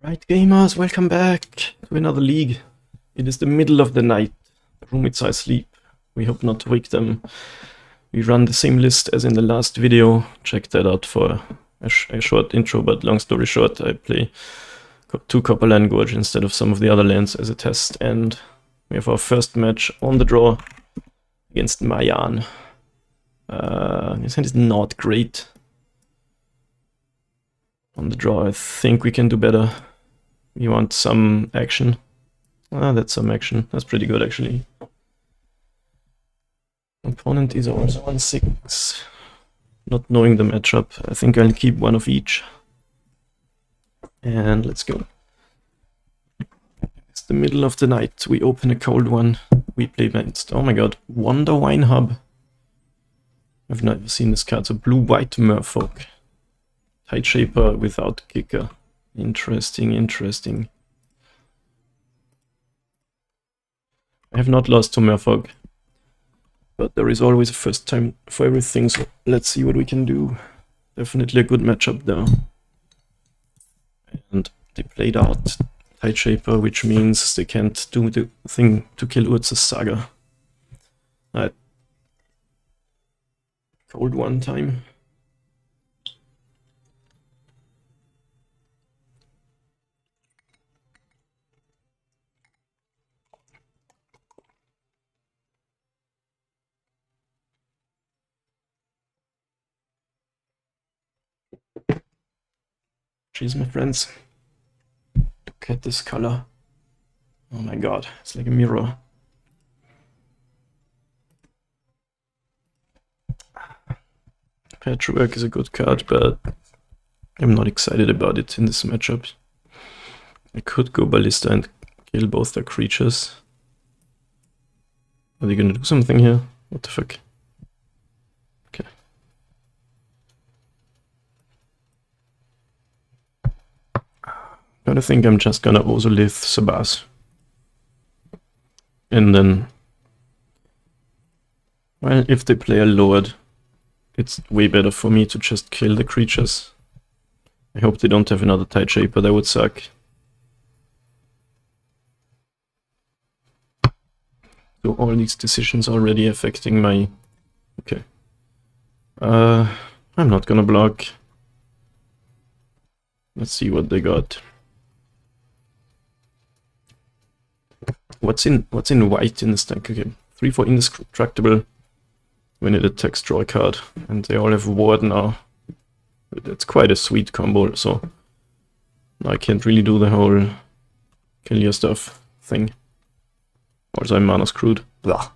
Right, gamers, welcome back to another league. It is the middle of the night. The roommates are asleep. We hope not to wake them. We run the same list as in the last video. Check that out for a short intro, but long story short, I play 2 Copper Land Gorge instead of some of the other lands as a test, and we have our first match on the draw against Mayan. His hand is not great. On the draw, I think we can do better. We want some action. That's some action. That's pretty good, actually. Opponent is also on 6. Not knowing the matchup, I think I'll keep one of each. And let's go. It's the middle of the night. We open a cold one. We play against, oh my god, Wonder Wine Hub. I've never seen this card. So blue-white Merfolk. Tide Shaper without kicker. Interesting, interesting. I have not lost to Merfolk, but there is always a first time for everything, so let's see what we can do. Definitely a good matchup there. And they played out Tide Shaper, which means they can't do the thing to kill Urza's Saga. Alright. Cold one time. Jeez, my friends. Look at this color. Oh my god, it's like a mirror. Patchwork is a good card, but I'm not excited about it in this matchup. I could go Ballista and kill both their creatures. Are they gonna do something here? What the fuck? Okay. I think I'm just gonna Ozolith Sabas. And then, well, if they play a Lord, it's way better for me to just kill the creatures. I hope they don't have another Tide Shaper, that would suck. So all these decisions already affecting my... Okay. I'm not gonna block. Let's see what they got. What's in white in this deck? Okay, 3 for indestructible. When it attacks, draw a card, and they all have ward now. That's quite a sweet combo. So now I can't really do the whole kill your stuff thing. Also, I'm mana screwed. Blah.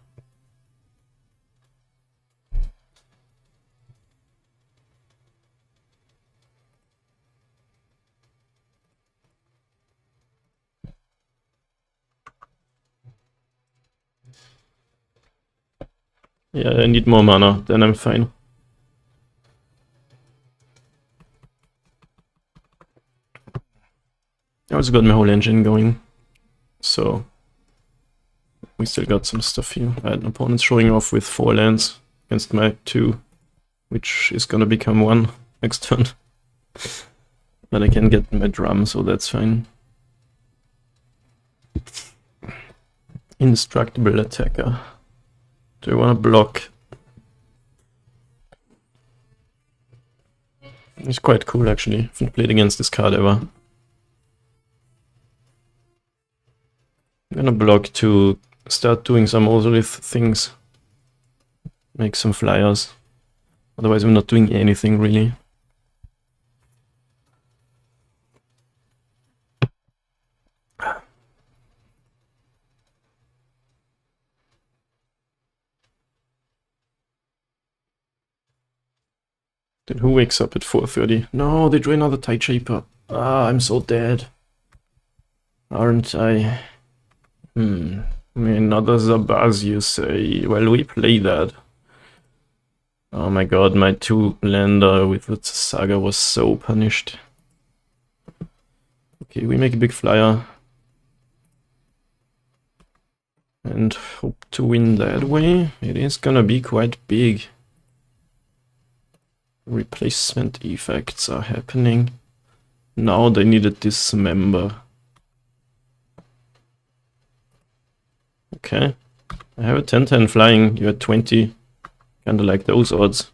Yeah, I need more mana, then I'm fine. I also got my whole engine going, so we still got some stuff here. I had an opponent showing off with 4 lands against my 2, which is gonna become 1 next turn. But I can get my drum, so that's fine. Indestructible attacker. Do I want to block? It's quite cool, actually. I haven't played against this card ever. I'm gonna block to start doing some Ozolith things. Make some flyers. Otherwise I'm not doing anything, really. Then who wakes up at 4:30? No, they drew another Tide Shaper. Ah, I'm so dead. Aren't I? Another Zabaz, you say. Well, we play that. Oh my god, my 2-lander with the Saga was so punished. Okay, we make a big flyer. And hope to win that way. It is gonna be quite big. Replacement effects are happening. Now they need a dismember. Okay. I have a 10-10 flying, you had 20. Kinda like those odds.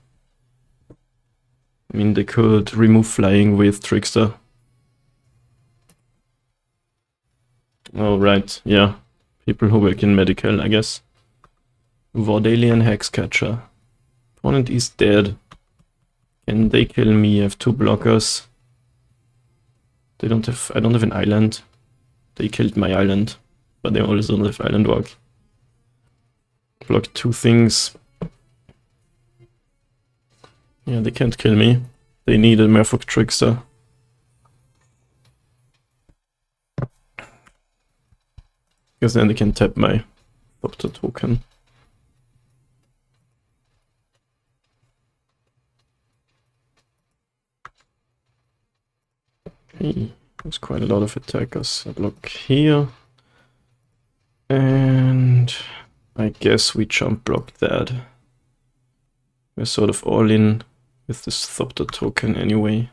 I mean, they could remove flying with Trickster. Oh, right, yeah. People who work in medical, I guess. Vordalian Hexcatcher. Opponent is dead. Can they kill me? I have 2 blockers. They don't have... I don't have an island. They killed my island. But they also don't have island walk. Block 2 things. Yeah, they can't kill me. They need a Merfolk Trickster. Because then they can tap my Doctor token. Okay, there's quite a lot of attackers. I block here. And I guess we jump block that. We're sort of all in with this Thopter token anyway.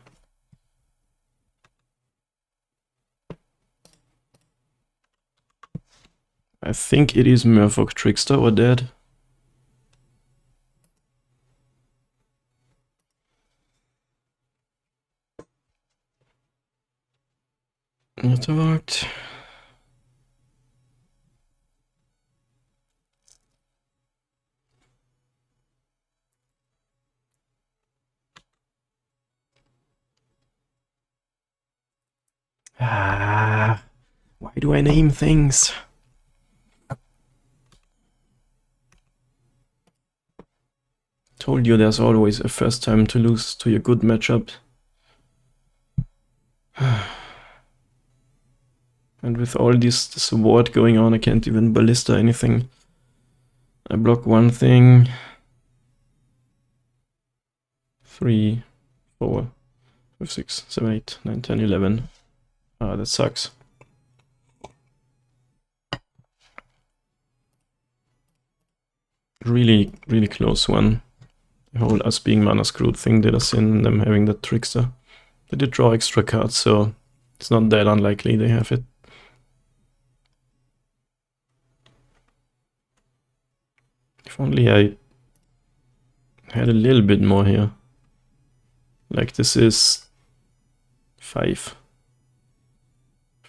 I think it is Merfolk Trickster or dead. It worked. Ah, why do I name things? Told you there's always a first time to lose to your good matchup. And with all this ward going on, I can't even ballista anything. I block one thing. 3, 4, 5, 6, 7, 8, 9, 10, 11. Ah, that sucks. Really, really close one. The whole us being mana screwed thing did us in, them having that Trickster. They did draw extra cards, so it's not that unlikely they have it. If only I had a little bit more here. Like this is 5.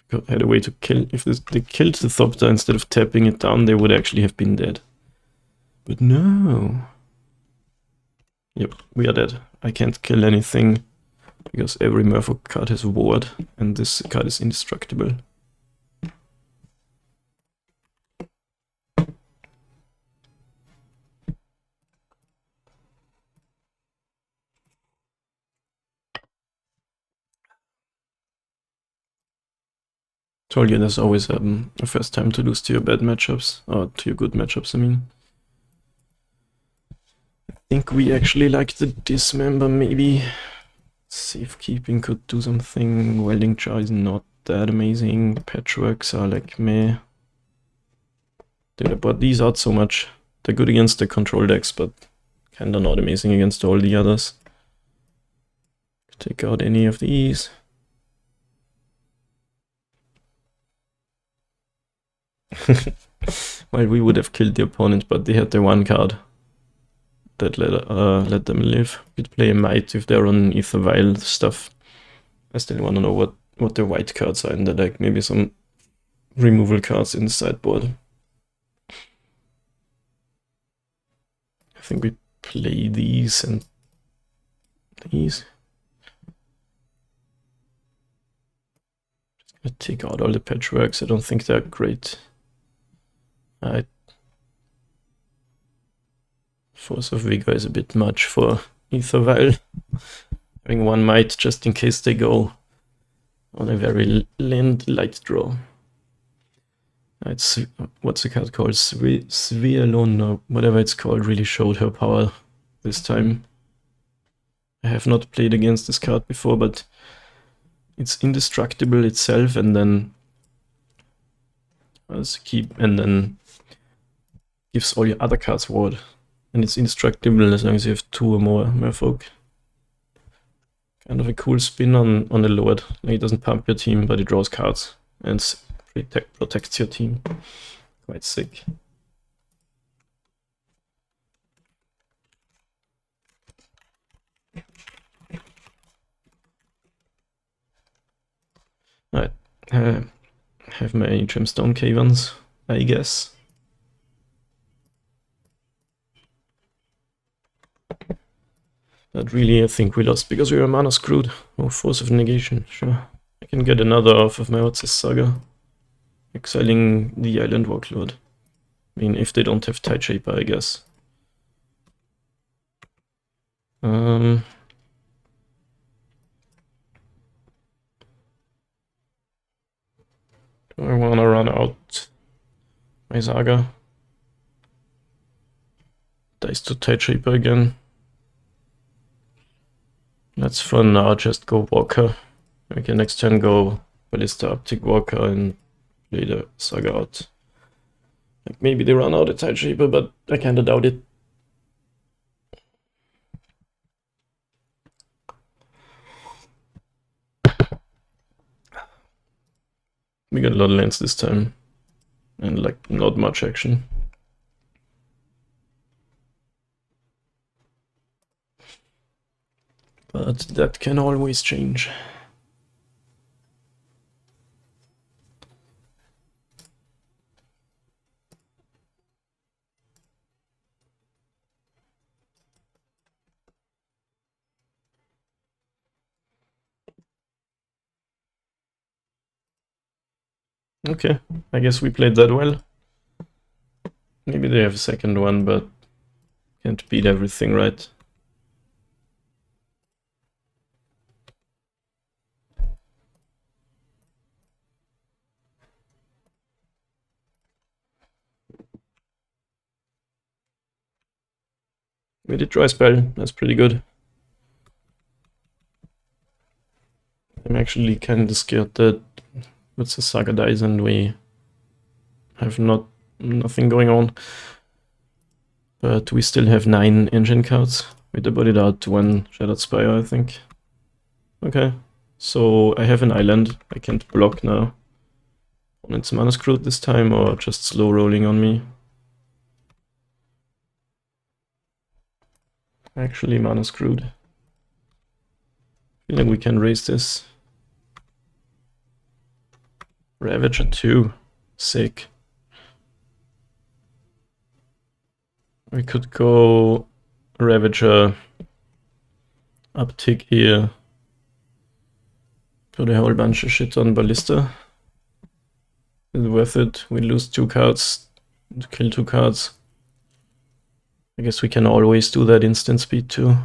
If I had a way to kill, if they killed the Thopter instead of tapping it down, they would actually have been dead. But no. Yep, we are dead. I can't kill anything because every Merfolk card has ward and this card is indestructible. Told you there's always a first time to lose to your bad matchups, or to your good matchups, I mean. I think we actually like the dismember, maybe. Safekeeping could do something. Welding jar is not that amazing. Patchworks are like meh. Dude, I bought these out so much. They're good against the control decks, but kinda not amazing against all the others. Take out any of these. Well, we would have killed the opponent, but they had the one card that let them live. Could play a Might if they're on Ether Vial stuff. I still want to know what their white cards are in the deck. Maybe some removal cards in the sideboard. I think we play these and these. Just gonna take out all the patchworks. I don't think they're great. Force of Vigor is a bit much for Ether Vial. Having one Might just in case they go on a very land light draw. It's, what's the card called? Svialon or whatever it's called, really showed her power this time. I have not played against this card before, but it's indestructible itself, and then gives all your other cards ward. And it's indestructible as long as you have 2 or more Merfolk. Kind of a cool spin on the Lord. Like, he doesn't pump your team, but he draws cards and protects your team. Quite sick. I have my gemstone caverns, I guess. But really, I think we lost because we were mana screwed. Oh, Force of Negation, sure. I can get another off of my What's This Saga. Exiling the Island Warlord. I mean, if they don't have Tide Shaper, I guess. Do I want to run out my Saga? Dice to Tide Shaper again. Let's for now just go Walker. We can next turn go Ballista, Uptick, Walker, and play the Saga out. Like, maybe they run out of Tide Shaper, but I kinda doubt it. We got a lot of lands this time, and like not much action. But that can always change. Okay, I guess we played that well. Maybe they have a second one, but can't beat everything, right? We did dry spell, that's pretty good. I'm actually kind of scared that What's the Saga dies and we have nothing going on. But we still have 9 engine cards. We debuted out 1 Shattered Spire, I think. Okay, so I have an island. I can't block now. Opponent's mana screwed this time, or just slow rolling on me. Actually mana screwed. Feel like we can raise this. Ravager 2. Sick. We could go Ravager, Uptick here. Put a whole bunch of shit on Ballista. Is worth it. We lose 2 cards to kill 2 cards. I guess we can always do that instant speed too.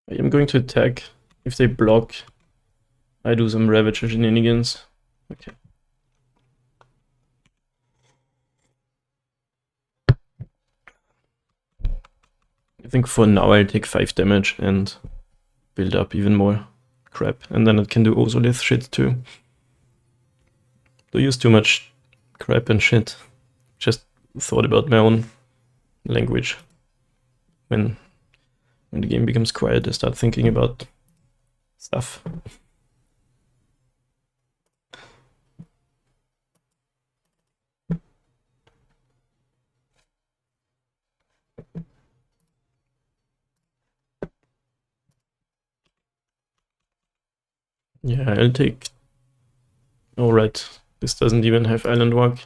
I am going to attack. If they block, I do some Ravager shenanigans. Okay. I think for now I'll take 5 damage and build up even more crap. And then it can do Ozolith shit too. Don't use too much crap and shit. Just thought about my own language. When the game becomes quiet, I start thinking about stuff. Yeah, I'll take... Oh right, this doesn't even have Island Walk.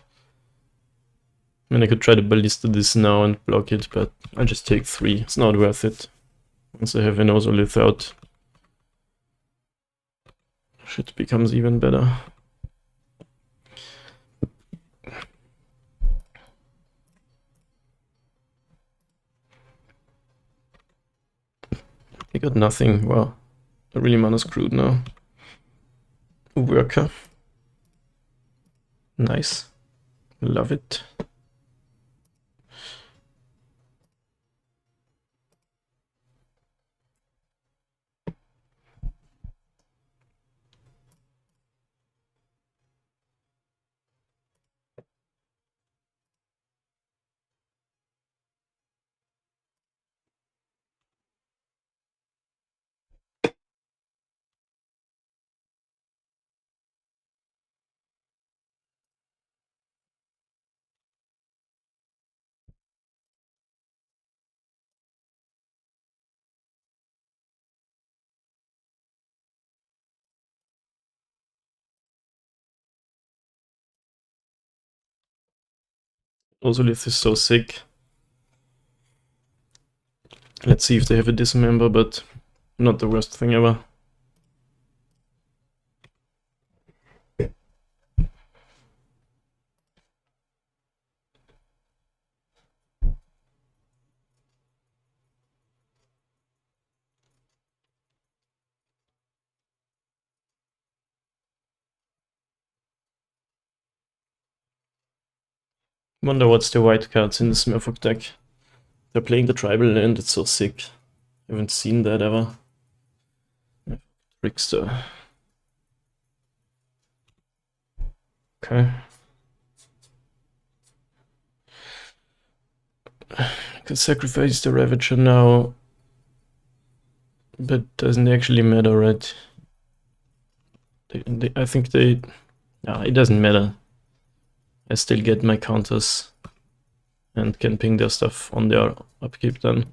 I mean, I could try to Ballista this now and block it, but I'll just take 3. It's not worth it. Once I have an Ozolith out, shit becomes even better. They got nothing. Wow, they're really mana screwed now. Worker. Nice. Love it. Also, this is so sick. Let's see if they have a dismember, but not the worst thing ever. Wonder what's the white cards in this Merfolk deck. They're playing the tribal land, it's so sick. Haven't seen that ever. Trickster. Okay. I could sacrifice the Ravager now, but doesn't actually matter, right? I think they... No, it doesn't matter. I still get my counters and can ping their stuff on their upkeep then.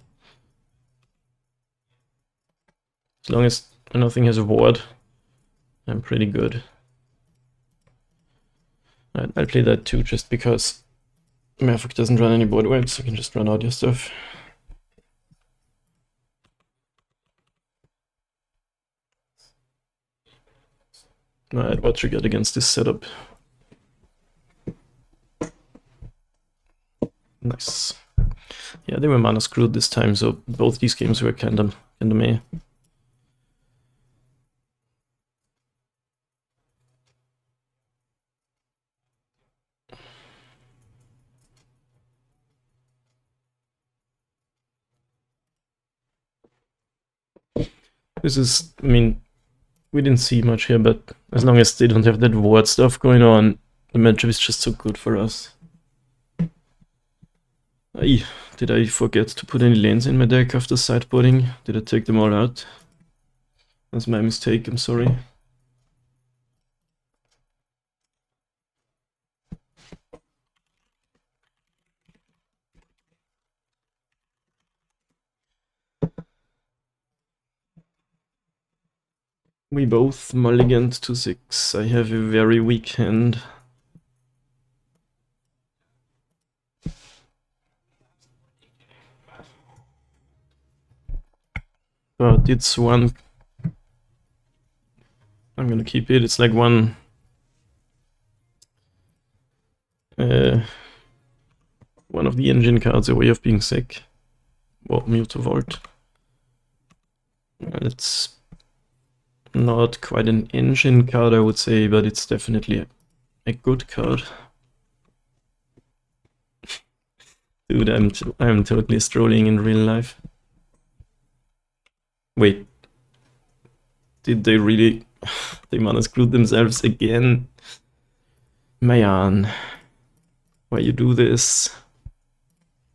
As long as nothing has a ward, I'm pretty good. I'll play that too, just because Merfolk doesn't run any board webs, so you can just run out your stuff. Alright, what you get against this setup? Nice. Yeah, they were mana screwed this time, so both these games were kinda meh. This is, I mean, we didn't see much here, but as long as they don't have that ward stuff going on, the matchup is just so good for us. Aye, did I forget to put any lanes in my deck after sideboarding? Did I take them all out? That's my mistake, I'm sorry. We both mulliganed to 6. I have a very weak hand. But it's one... I'm gonna keep it, it's like one... one of the engine cards away of being sick. Well, Mute Vault. It's not quite an engine card, I would say, but it's definitely a good card. Dude, I'm totally strolling in real life. Wait. Did they really... they mana screwed themselves again? Man. Why you do this?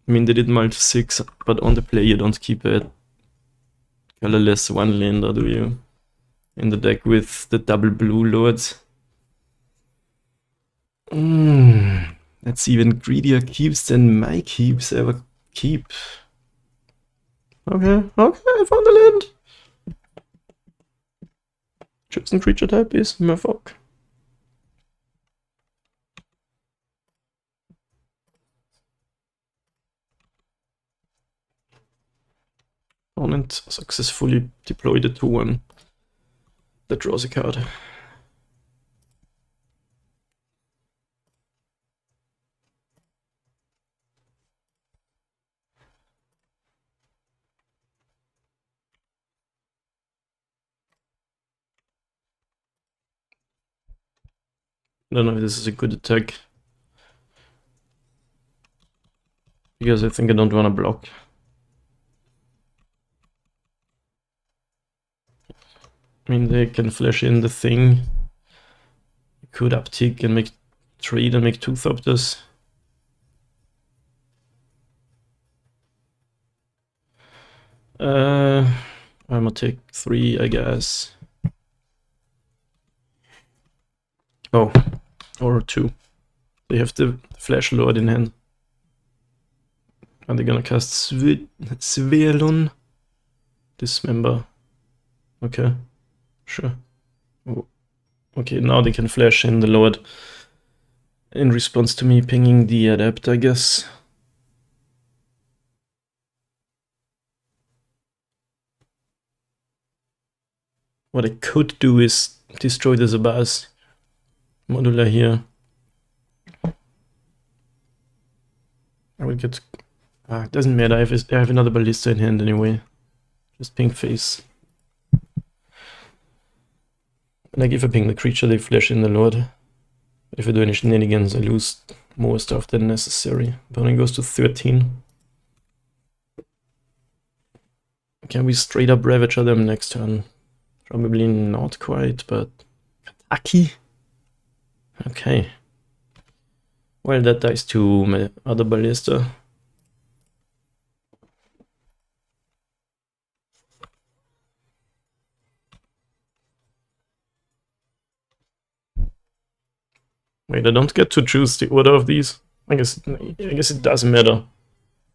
I mean, they did multi 6, but on the play you don't keep a colorless one-lander, do you? In the deck with the double blue lords. That's even greedier keeps than my keeps ever keep. Okay, I found the land. Chosen creature type is Merfolk. Opponent successfully deployed a 2-1 that draws a card. I don't know if this is a good attack. because I think I don't want to block. I mean, they can flash in the thing. Could uptick and make 3, then make 2 Thopters. I'm gonna take 3, I guess. Oh, or 2. They have the Flash Lord in hand. Are they gonna cast Svelon? Dismember. Okay, sure. Oh. Okay, now they can flash in the Lord in response to me pinging the Adept, I guess. What I could do is destroy the Zabaz modular here. I will get... it doesn't matter, I have another Ballista in hand anyway. Just ping face. And like if I ping the creature, they flash in the Lord. But if I do any shenanigans, I lose more stuff than necessary. Opponent goes to 13. Can we straight up Ravage them next turn? Probably not quite, but... Kataki? Okay. Well, that dies to my other Ballista. Wait, I don't get to choose the order of these? I guess it doesn't matter.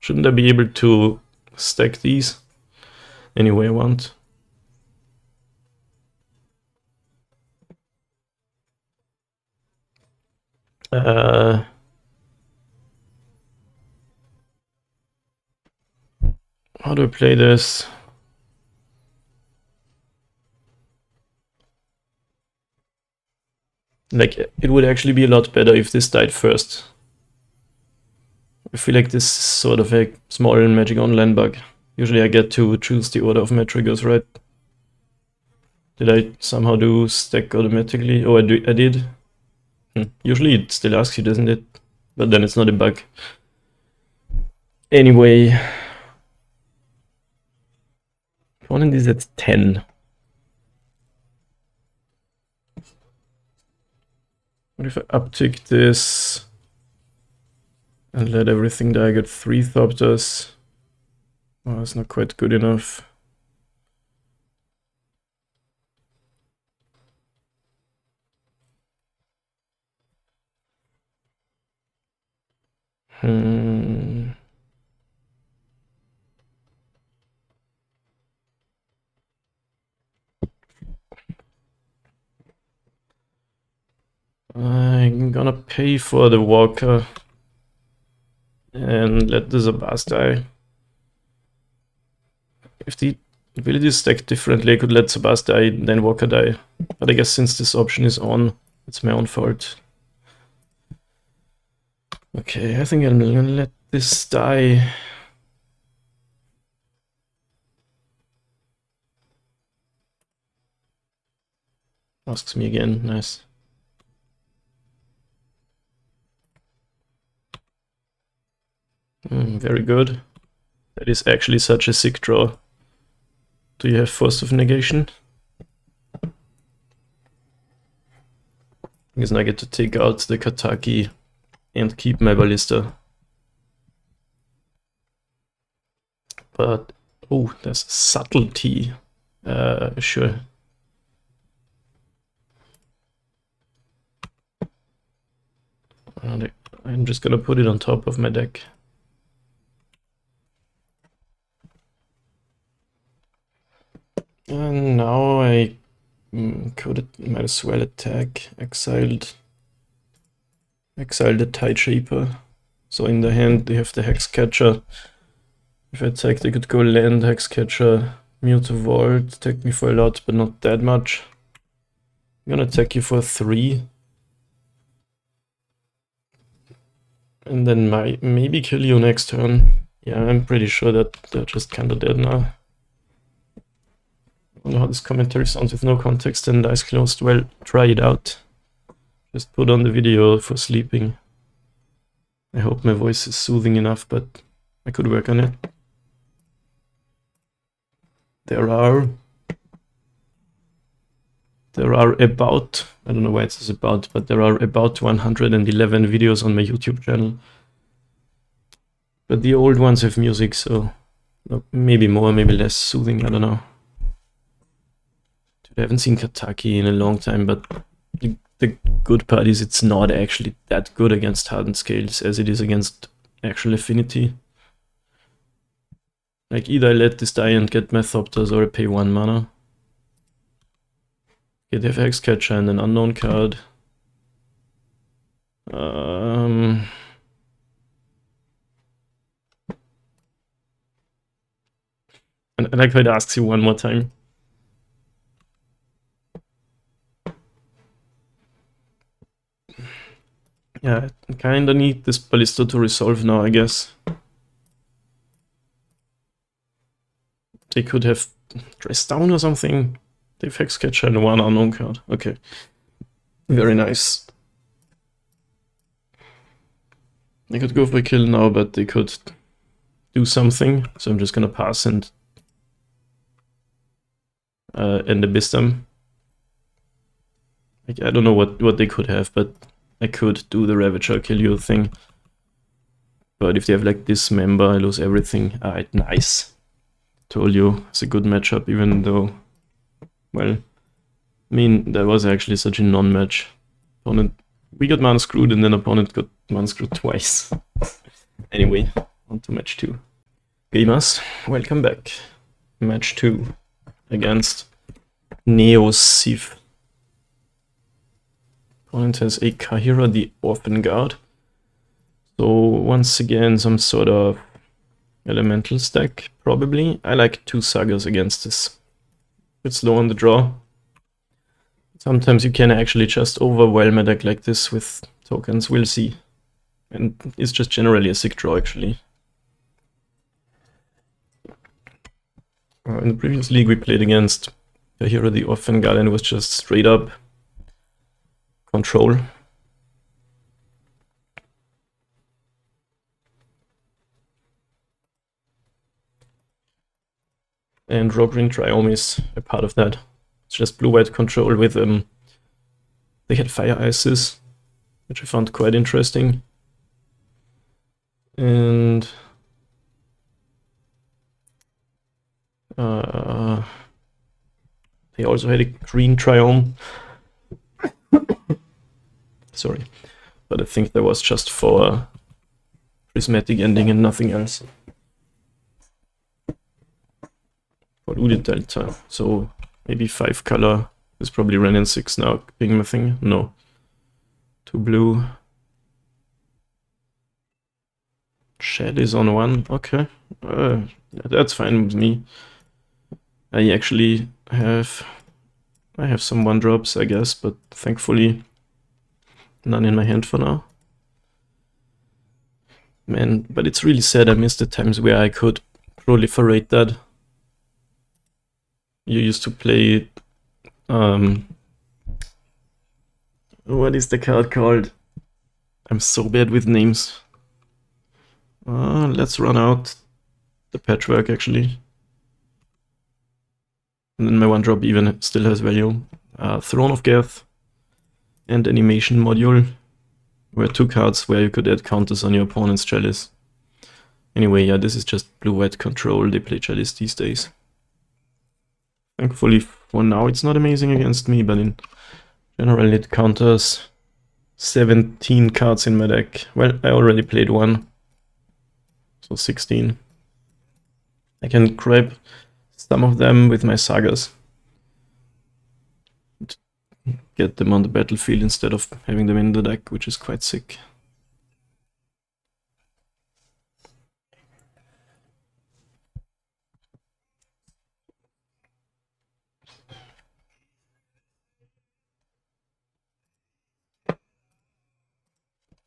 Shouldn't I be able to stack these any way I want? How do I play this? Like, it would actually be a lot better if this died first. I feel like this is sort of a small Magic Online bug. Usually I get to choose the order of my triggers, right? Did I somehow do stack automatically? Oh, I did. Usually it still asks you, doesn't it? But then it's not a bug. Anyway. Opponent is at 10. What if I uptick this and let everything die? I get 3 Thopters. Oh, that's not quite good enough. I'm gonna pay for the Walker and let the Zabaz die. If the abilities stack differently, I could let Zabaz die, then Walker die. But I guess since this option is on, it's my own fault. Okay, I think I'm gonna let this die. Asks me again, nice. Very good. That is actually such a sick draw. Do you have Force of Negation? Because now I get to take out the Kataki and keep my Ballista. But, oh, there's Subtlety. Sure. I'm just gonna put it on top of my deck. And now I might as well attack. Exile the Tide Shaper. So in the hand they have the Hexcatcher. If I attack, they could go land, Hexcatcher, Mute Vault, attack me for a lot, but not that much. I'm gonna attack you for 3. And then maybe kill you next turn. Yeah, I'm pretty sure that they're just kinda dead now. I don't know how this commentary sounds with no context and eyes closed. Well, try it out. Just put on the video for sleeping. I hope my voice is soothing enough, but I could work on it. There are about, I don't know why it says about, but there are about 111 videos on my YouTube channel. But the old ones have music, so maybe more, maybe less soothing, I don't know. Dude, I haven't seen Kataki in a long time, but the good part is it's not actually that good against hardened scales as it is against actual affinity. Like, either I let this die and get Methopters, or I pay 1 mana. Okay, they have Hexcatcher and an unknown card. And I like how it asks you one more time. Yeah, I kinda need this Ballista to resolve now, I guess. They could have dressed down or something. They have Hexcatcher and 1 unknown card. Okay. Very nice. They could go for a kill now, but they could do something. So I'm just gonna pass and abyss them. Like, I don't know what they could have, but I could do the Ravager kill you thing. But if they have like Dismember, I lose everything. Alright, nice. Told you, it's a good matchup, even though, well, I mean, that was actually such a non-match. Opponent, we got mana screwed, and then opponent got mana screwed twice. Anyway, on to match 2. Gamers, welcome back. Match 2 against Neo Sith. Opponent has a Kahira, the Orphan Guard. So once again, some sort of elemental stack, probably. I like 2 Sagas against this. It's slow on the draw. Sometimes you can actually just overwhelm a deck like this with tokens, we'll see. And it's just generally a sick draw, actually. In the previous league we played against Kahira, the Orphan Guard, and it was just straight up control. And Rogue-Ring Triome is a part of that. It's just blue-white control with they had Fire Ices, which I found quite interesting. And they also had a green Triome. Sorry, but I think that was just for prismatic ending and nothing else. For Udit Delta, so maybe 5 color is probably ran in 6 now, being my thing. No. 2 blue. Shed is on 1, okay. That's fine with me. I actually have some 1-drops, I guess, but thankfully none in my hand for now. Man, but it's really sad I missed the times where I could proliferate that. You used to play, what is the card called? I'm so bad with names. Let's run out the patchwork, actually. And then my 1-drop even still has value. Throne of Geth and Animation Module were 2 cards where you could add counters on your opponent's Chalice. Anyway, yeah, this is just blue-white control. They play Chalice these days. Thankfully for now it's not amazing against me, but in general it counters 17 cards in my deck. Well, I already played 1, so 16. I can grab some of them with my Sagas. Get them on the battlefield instead of having them in the deck, which is quite sick.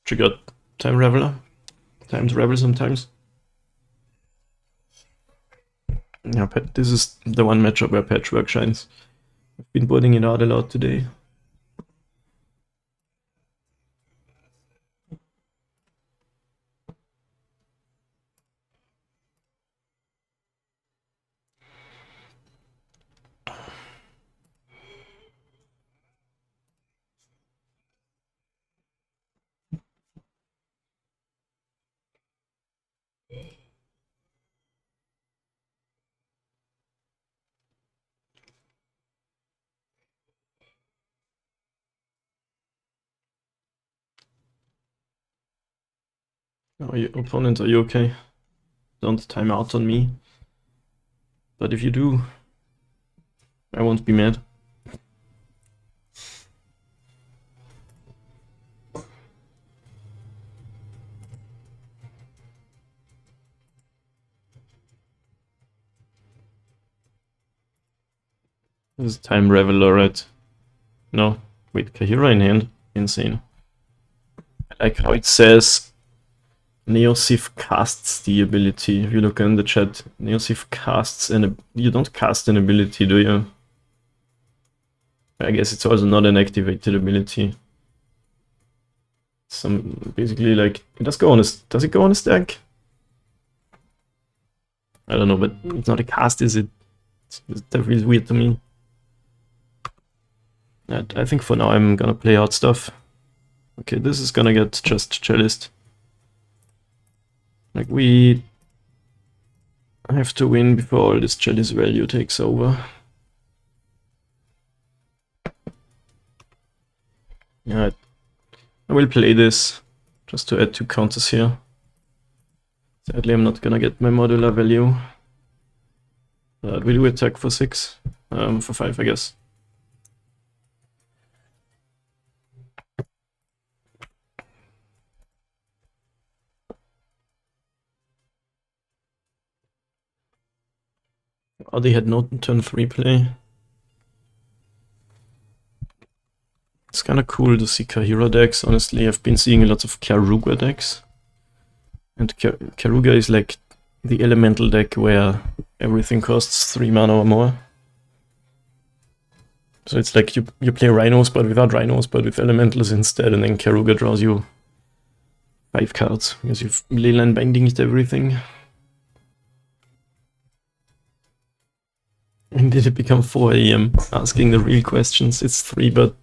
Triggered Time Raveler. Time to Ravel sometimes. Yeah, this is the one matchup where Patchwork shines. I've been boarding it out a lot today. Opponent, are you okay? Don't time out on me. But if you do, I won't be mad. This is Time Reveler, right? No. Wait, Kahira in hand? Insane. I like how it says Neosif casts the ability. If you look in the chat, Neosif casts you don't cast an ability, do you? I guess it's also not an activated ability. Basically like it does it go on a stack? I don't know, but it's not a cast, is it? That feels weird to me. I think for now I'm gonna play out stuff. Okay, this is gonna get just Cellist. Like, we have to win before all this Cellist value takes over. Yeah, I will play this just to add 2 counters here. Sadly, I'm not gonna get my modular value. But we do attack for 6, for 5, I guess. Oh, they had no turn 3 play. It's kind of cool to see Kahira decks. Honestly, I've been seeing lots of Karuga decks. And Karuga is like the elemental deck where everything costs 3 mana or more. So it's like you play Rhinos but without Rhinos, but with elementals instead, and then Karuga draws you 5 cards because you've Leyline Bindinged everything. And did it become 4 AM? Asking the real questions. It's 3, but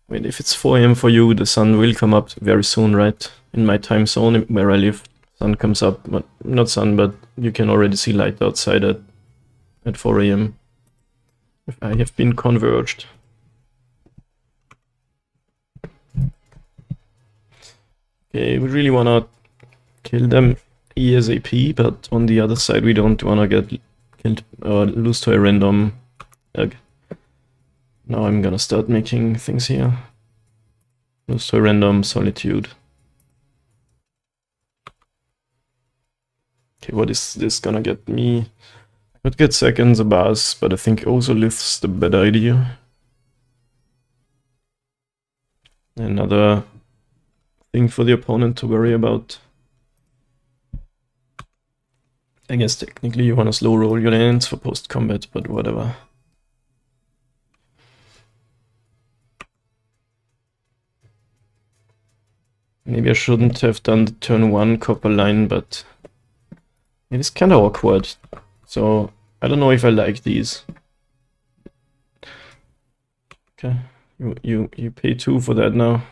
wait, if it's 4 AM for you, the sun will come up very soon, right? In my time zone where I live, sun comes up, but not sun, but you can already see light outside at 4 AM. I have been converged. Okay, we really wanna kill them ASAP, but on the other side we don't wanna get killed or lose to a random egg. Now I'm gonna start making things here. Lose to a random Solitude. Okay, what is this gonna get me? I could get seconds Abaz, but I think also Lith's the better idea. Another thing for the opponent to worry about. I guess technically you wanna slow roll your lands for post-combat, but whatever. Maybe I shouldn't have done the turn 1 copper line, but it is kinda awkward. So I don't know if I like these. Okay, you pay 2 for that now.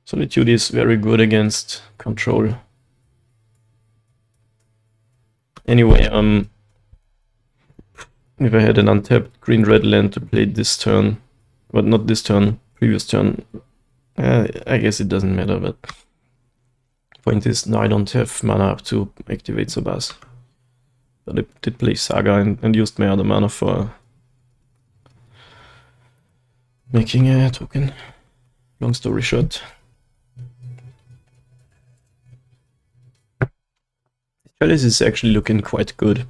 Solitude is very good against control. Anyway, if I had an untapped green-red land to play this turn, but not this turn, previous turn, I guess it doesn't matter, but point is now I don't have mana up to activate Sabas. But I did play Saga and used my other mana for making a token. Long story short. Chalice is actually looking quite good.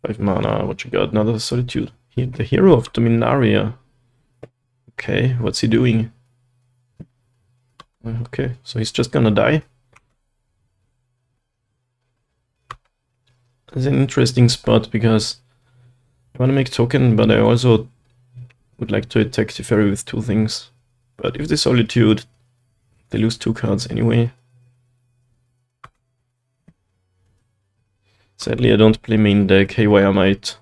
5 mana, what you got? Another Solitude. The hero of Dominaria. Okay, what's he doing? Okay, so he's just gonna die. It's an interesting spot because I want to make token, but I also would like to attack Teferi with 2 things. But if they Solitude, they lose 2 cards anyway. Sadly, I don't play main deck. Haywire Might.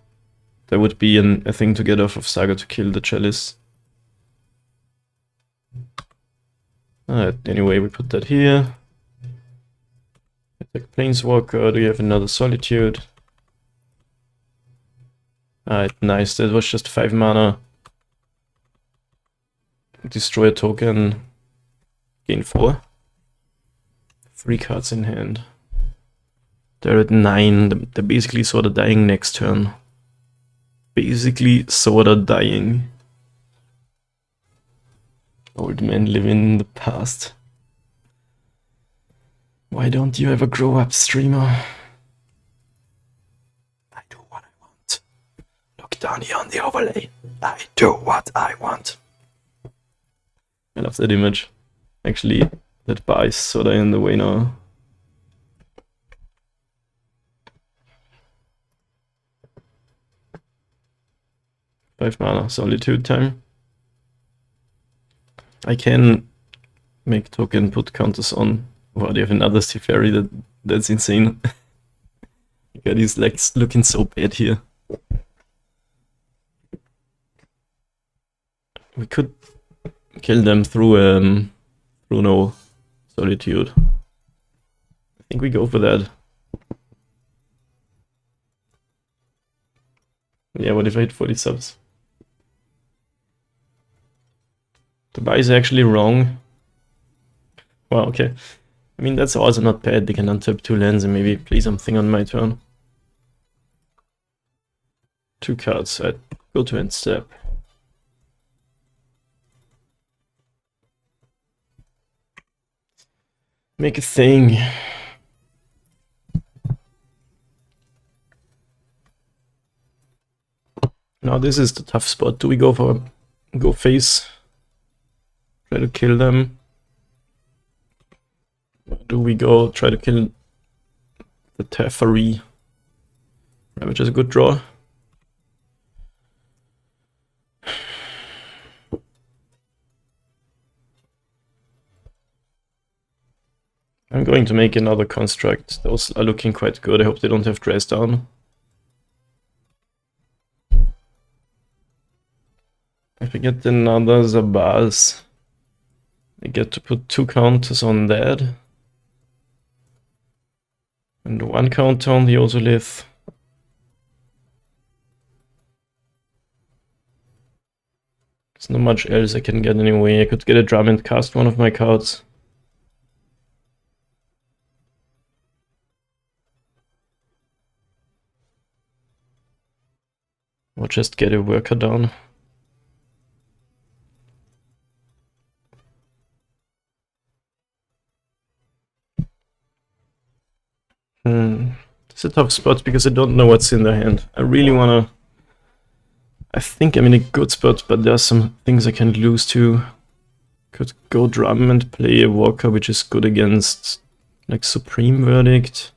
That would be a thing to get off of Saga to kill the Chalice. Anyway, we put that here. Attack Planeswalker. Do you have another Solitude? Alright, nice. That was just 5 mana. Destroy a token. Gain 4. 3 cards in hand. They're at 9. They're basically sorta dying next turn. Basically sorta dying. Old men living in the past. Why don't you ever grow up, streamer? I do what I want. Look down here on the overlay. I do what I want. I love that image. Actually, that bar is sorta in the way now. Five mana, solitude time. I can make token put counters on. Wow, they have another Teferi, that's insane. God, he's like looking so bad here. We could kill them through no solitude. I think we go for that. Yeah, what if I hit 40 subs? The buy is actually wrong. Well, okay. I mean, that's also not bad. They can untap 2 lands and maybe play something on my turn. 2 cards. I'd go to end step. Make a thing. Now this is the tough spot. Do we go face? Try to kill them? Or do we go try to kill the Teferi? Which is a good draw. I'm going to make another construct. Those are looking quite good. I hope they don't have dress down. If I get another Zabaz, I get to put 2 counters on that. And 1 counter on the Ozolith. There's not much else I can get anyway. I could get a drum and cast one of my cards. Or just get a worker down. It's a tough spot because I don't know what's in their hand. I really wanna... I think I'm in a good spot, but there are some things I can lose to. Could go drum and play a walker, which is good against like Supreme Verdict.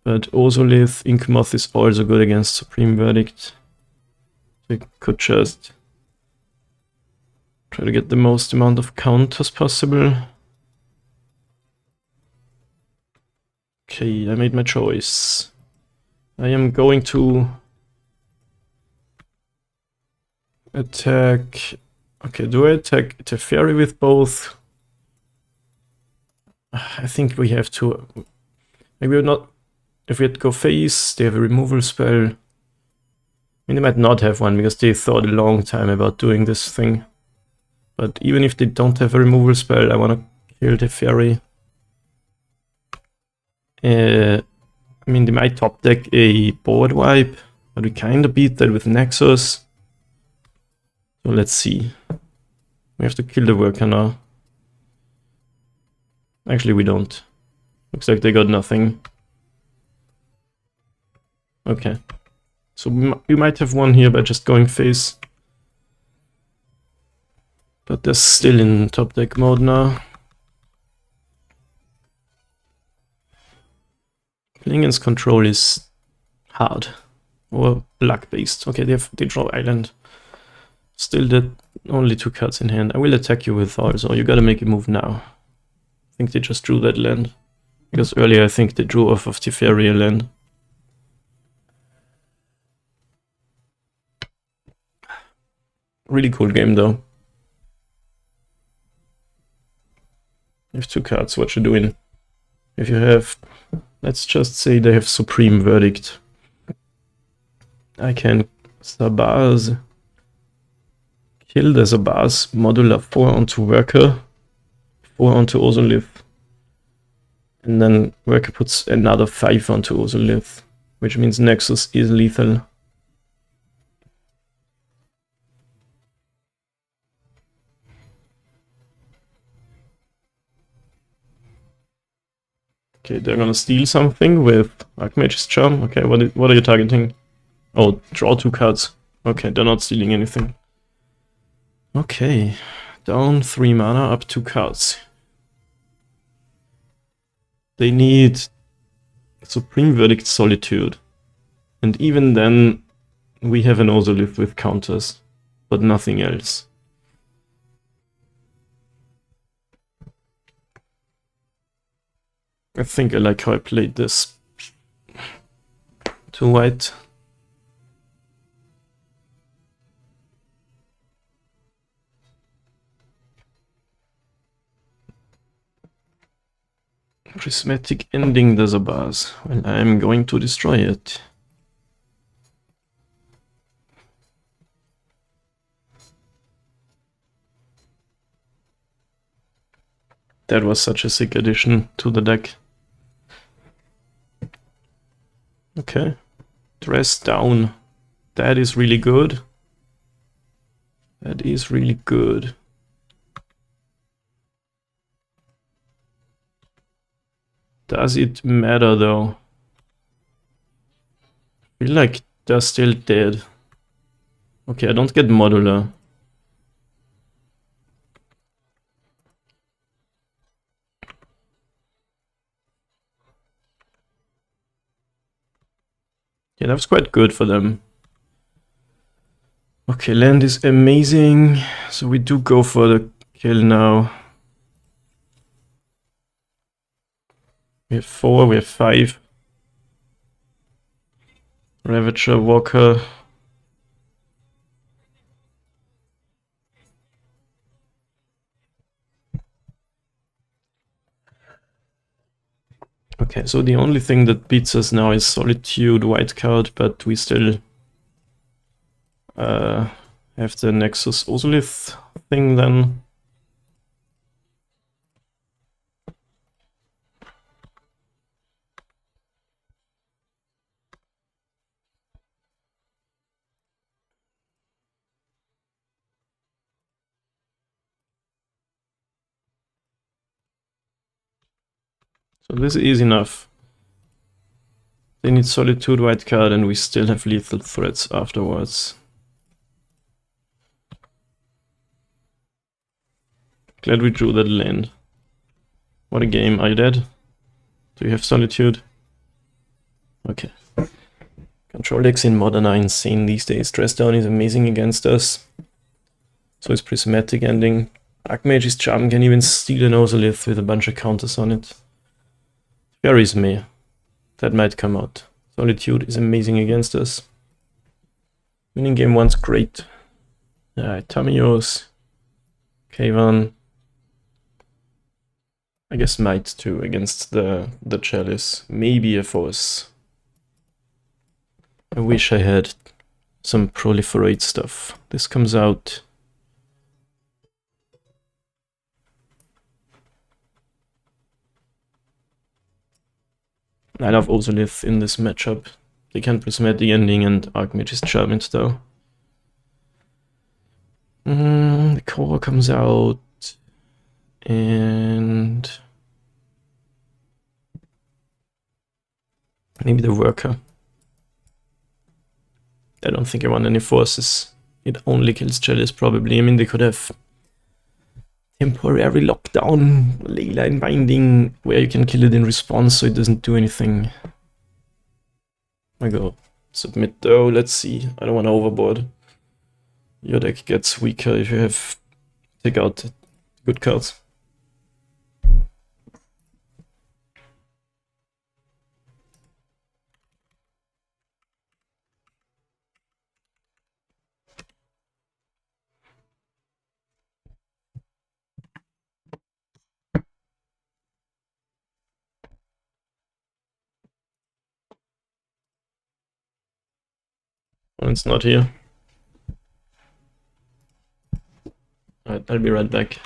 But Ozolith, Inkmoth is also good against Supreme Verdict. So I could just try to get the most amount of counters possible. Okay, I made my choice. I am going to attack... Okay, do I attack Teferi with both? I think we have to... Maybe we're not... If we had to go face, they have a removal spell. I mean, they might not have one because they thought a long time about doing this thing. But even if they don't have a removal spell, I want to kill Teferi. I mean, they might top deck a board wipe, but we kind of beat that with Nexus. So let's see. We have to kill the worker now. Actually, we don't. Looks like they got nothing. Okay. So we might have won here by just going face. But they're still in top deck mode now. Playing against control is hard. Or luck based. Okay, they draw island. Still that only 2 cards in hand. I will attack you with also. You gotta make a move now. I think they just drew that land. Because earlier I think they drew off of Teferi land. Really cool game though. You have 2 cards, what you doing? If you have, let's just say they have Supreme Verdict. I can Sabaz kill the Sabaz modular 4 onto worker, 4 onto Ozolith, and then worker puts another 5 onto Ozolith, which means Nexus is lethal. Okay, they're gonna steal something with Archmage's Charm. Okay, what are you targeting? Oh, draw 2 cards. Okay, they're not stealing anything. Okay, down 3 mana, up 2 cards. They need Supreme Verdict Solitude. And even then, we have an Ozolith with counters, but nothing else. I think I like how I played this. 2 white. Prismatic ending the Zabaz. Well, I'm going to destroy it. That was such a sick addition to the deck. Okay. Dress down. That is really good. That is really good. Does it matter though? I feel like they're still dead. Okay, I don't get modular. Yeah, that was quite good for them. Okay, land is amazing. So we do go for the kill now. We have 4, we have 5. Ravager, Walker. Okay, so the only thing that beats us now is Solitude, white card, but we still have the Nexus Ozolith thing then. So this is enough. They need Solitude, white card, and we still have lethal threats afterwards. Glad we drew that land. What a game. Are you dead? Do you have Solitude? Okay. Control decks in Modern are insane these days. Dress down is amazing against us. So is Prismatic ending. Archmage's Charm can even steal an Ozolith with a bunch of counters on it. Worries me. That might come out. Solitude is amazing against us. Winning game 1's great. Alright, Tamios. Kavan. I guess Might too against the Chalice. Maybe a Force. I wish I had some proliferate stuff. This comes out. I love Ozolith in this matchup. They can Prismatic ending and Archmage's Charmed though. The core comes out. And maybe the worker. I don't think I want any forces. It only kills Chalice probably. I mean, they could have temporary lockdown, leyline binding, where you can kill it in response so it doesn't do anything. I go submit though. Let's see. I don't want to overboard. Your deck gets weaker if you have take out good cards. It's not here. Alright, I'll be right back.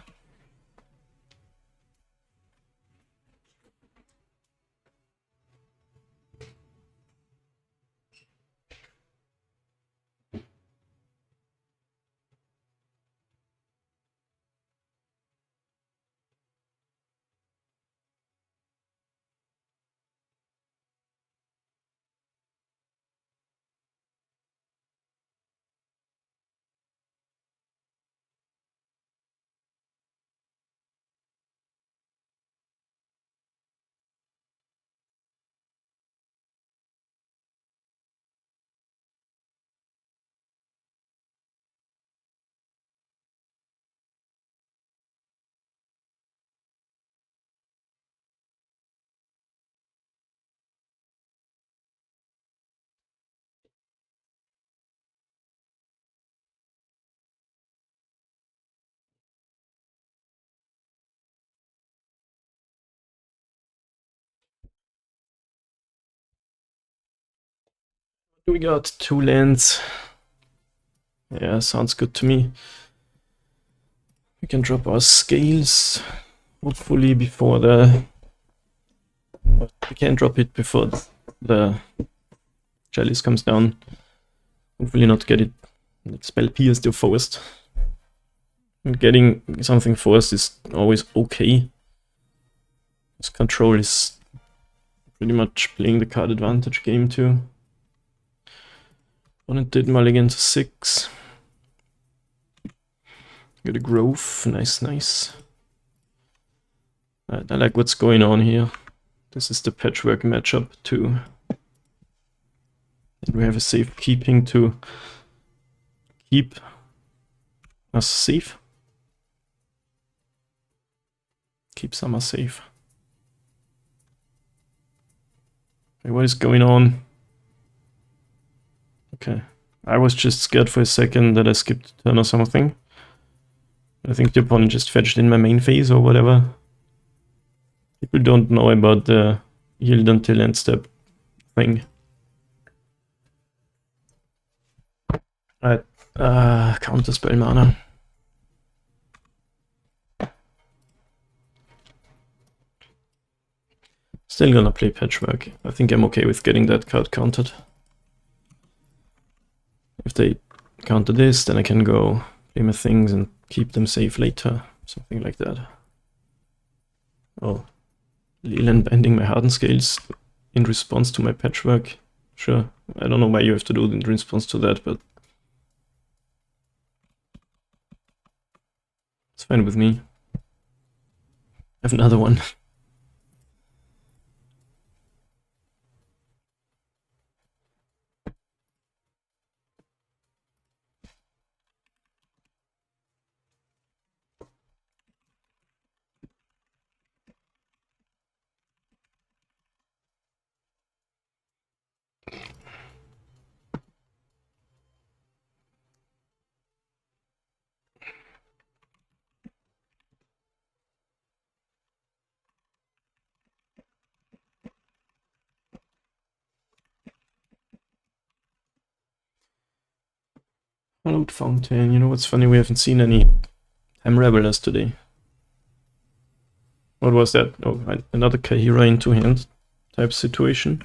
We got 2 lands. Yeah, sounds good to me. We can drop our scales, hopefully before the... We can't drop it before the chalice comes down. Hopefully not get it spell pierce the forest. And getting something forced is always okay. This control is pretty much playing the card advantage game too. Opponent did mulligan to 6. Get a growth, nice, nice. I like what's going on here. This is the patchwork matchup too. And we have a safe keeping to keep us safe. Keep Summer safe. Okay, what is going on? Okay, I was just scared for a second that I skipped a turn or something. I think the opponent just fetched in my main phase or whatever. People don't know about the yield until end step thing. Alright, counterspell mana. Still gonna play Patchwork. I think I'm okay with getting that card countered. If they counter this, then I can go play my things and keep them safe later. Something like that. Oh, Leland bending my Hardened scales in response to my Patchwork. Sure, I don't know why you have to do it in response to that, but it's fine with me. I have another one. Hallowed Fountain. You know what's funny? We haven't seen any Time Revelers today. What was that? Oh, another Kahira in 2 hand type situation.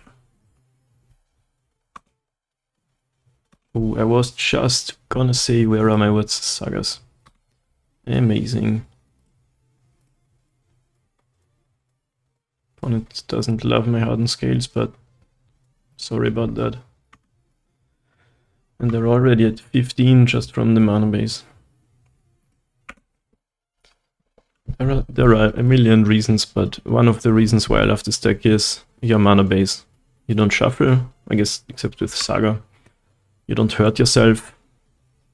Oh, I was just gonna say, where are my words sagas? Amazing. Opponent doesn't love my Hardened scales, but sorry about that. And they're already at 15 just from the mana base. There are a million reasons, but one of the reasons why I love this deck is your mana base. You don't shuffle, I guess, except with Saga. You don't hurt yourself.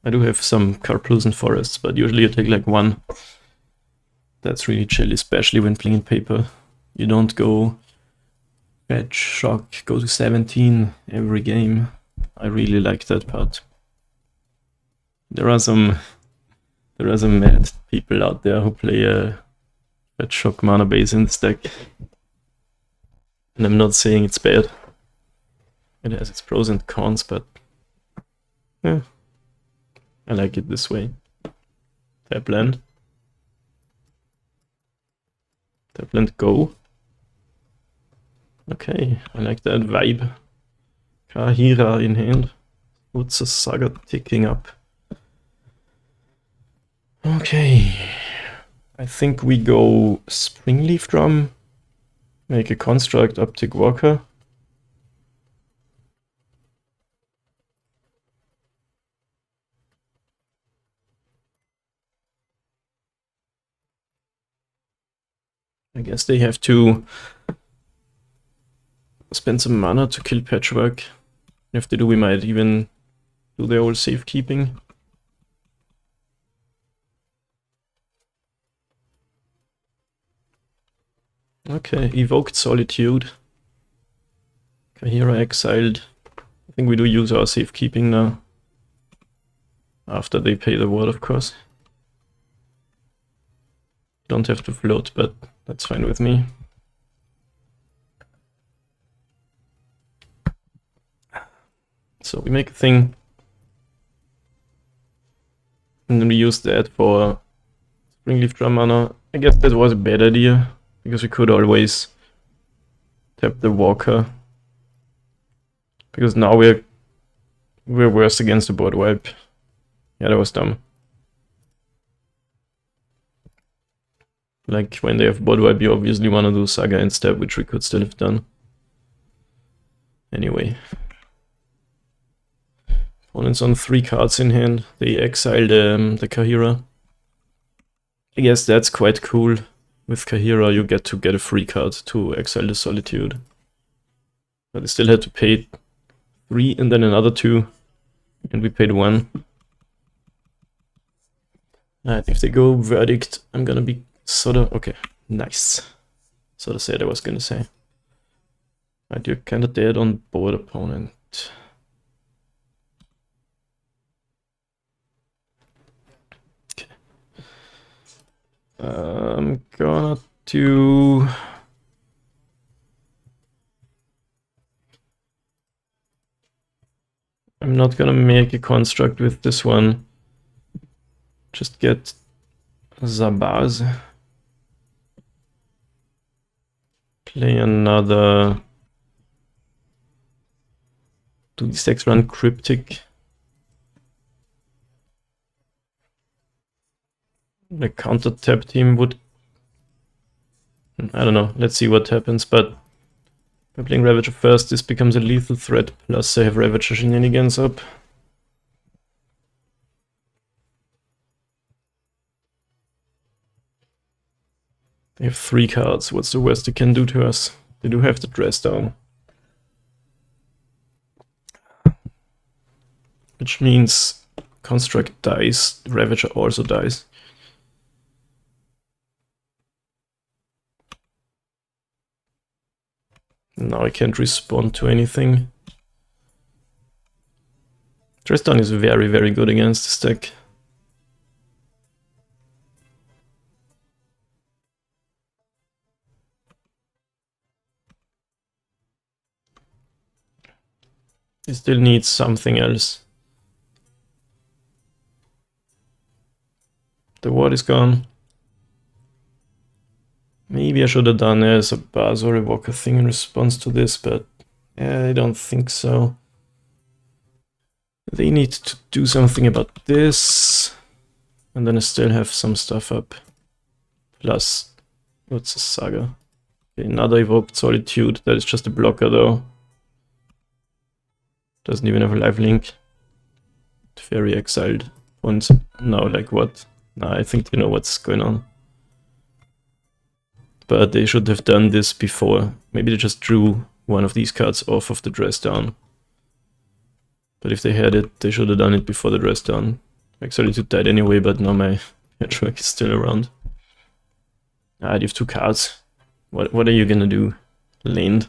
I do have some Carplusen forests, but usually you take like 1. That's really chill, especially when playing in paper. You don't go fetch, shock, go to 17 every game. I really like that part. There are some mad people out there who play a fetch, shock mana base in this deck. And I'm not saying it's bad. It has its pros and cons, but Yeah. I like it this way. Tap land. Tap land go. Okay, I like that vibe. Kahira in hand. What's a saga ticking up? Okay. I think we go Springleaf Drum. Make a construct, Uptick Walker. I guess they have to spend some mana to kill Patchwork. If they do, we might even do their old safekeeping. Okay, Evoked Solitude. Kahira exiled. I think we do use our safekeeping now. After they pay the ward, of course. Don't have to float, but that's fine with me. So we make a thing. And then we use that for Springleaf Drum mana. I guess that was a bad idea, because we could always tap the Walker. Because now we're worse against the board wipe. Yeah, that was dumb. Like, when they have board wipe, you obviously want to do Saga instead, which we could still have done. Anyway. Opponent's on 3 cards in hand. They exile the Kahira. I guess that's quite cool. With Kahira, you get to get a free card to exile the Solitude. But they still had to pay 3 and then another 2. And we paid 1. And if they go Verdict, I'm gonna be sorta... Okay, nice. Sorta said I was gonna say. Right, you're kinda dead on board, opponent. Okay. I'm gonna do... I'm not gonna make a construct with this one. Just get Zabaz. Play another... Do these decks run Cryptic? The counter tap team would... I don't know, let's see what happens, but by playing Ravager first, this becomes a lethal threat, plus I have Ravager shenanigans up. They have 3 cards, what's the worst they can do to us? They do have the dress down. Which means Construct dies, Ravager also dies. Now I can't respond to anything. Dress down is very, very good against this deck. He still needs something else. The ward is gone. Maybe I should have done as a Baz or a Walker thing in response to this, but I don't think so. They need to do something about this. And then I still have some stuff up. Plus, what's a Saga? Okay, another Evoked Solitude. That is just a blocker though. Doesn't even have a lifelink. Very exiled. And now, like what? Nah, I think they know what's going on. But they should have done this before. Maybe they just drew one of these cards off of the dress down. But if they had it, they should have done it before the dress down. Actually, it died anyway, but now my Patchwork is still around. Ah, you have 2 cards. What are you gonna do? Land?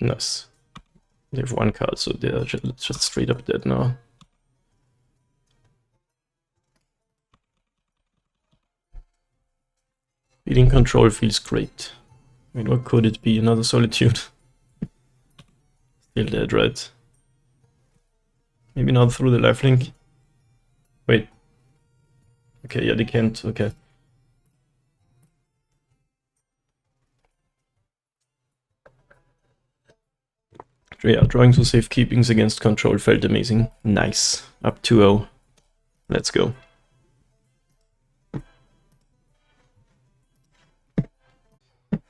Nice. They have 1 card, so they're just straight up dead now. Beating control feels great. I mean, what could it be? Another Solitude? Still dead, right? Maybe not through the lifelink. Wait. Okay, yeah, they can't. Okay. Yeah, drawing to safekeepings against control felt amazing. Nice. Up 2-0. Let's go.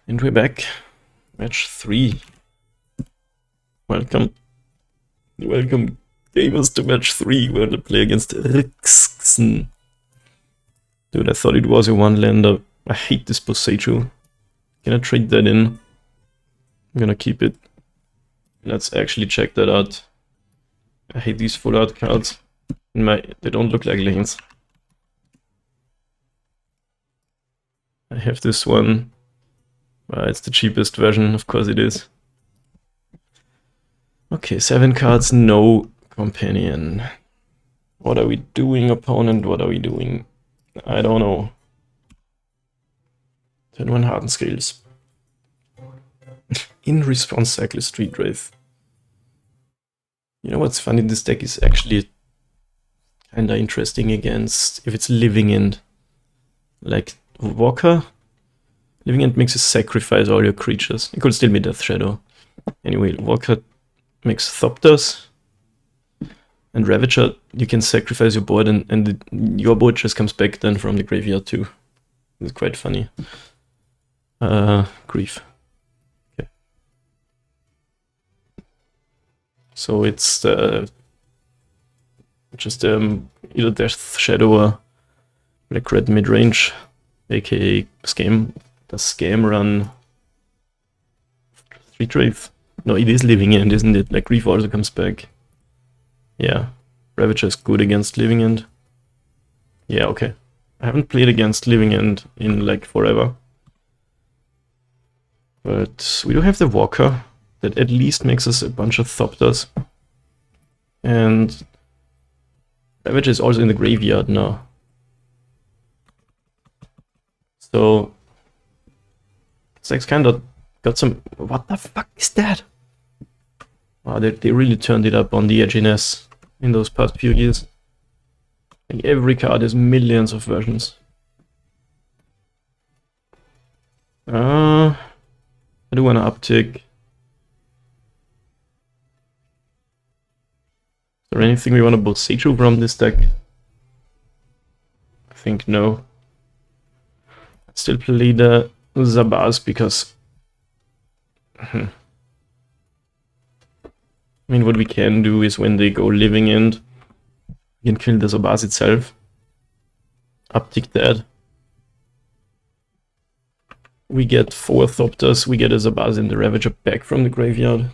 And we're back. Match 3. Welcome. Welcome, gamers, to match 3. We're gonna play against Rixen. Dude, I thought it was a one-lander. I hate this Boseiju. Can I trade that in? I'm gonna keep it. Let's actually check that out. I hate these full art cards. They don't look like lanes. I have this one. It's the cheapest version, of course it is. Okay, 7 cards, no companion. What are we doing, opponent? What are we doing? I don't know. Turn 1 Hardened skills. In response, cycle Street Wraith. You know what's funny? This deck is actually kinda interesting against if it's Living End. Like Walker. Living End makes you sacrifice all your creatures. It could still be Death Shadow. Anyway, Walker makes Thopters. And Ravager, you can sacrifice your board and your board just comes back then from the graveyard too. It's quite funny. Grief. Okay. So it's just either Death Shadow or Black Red mid-range, aka Scam. Does Scam run Street Wraith? No, it is Living End, isn't it? Like Grief also comes back. Yeah, Ravager is good against Living End. Yeah, okay. I haven't played against Living End in like forever. But we do have the Walker that at least makes us a bunch of Thopters. And Ravager is also in the graveyard now. So it's like kind of got some. What the fuck is that? Wow, they really turned it up on the edginess in those past few years. Like every card has millions of versions. I do want to uptick. Is there anything we want to Boseiju from this deck? I think no. Still play the Zabaz because I mean, what we can do is when they go Living End, we can kill the Zabaz itself. Uptick that. We get 4 Thopters, we get a Zabaz and the Ravager back from the graveyard.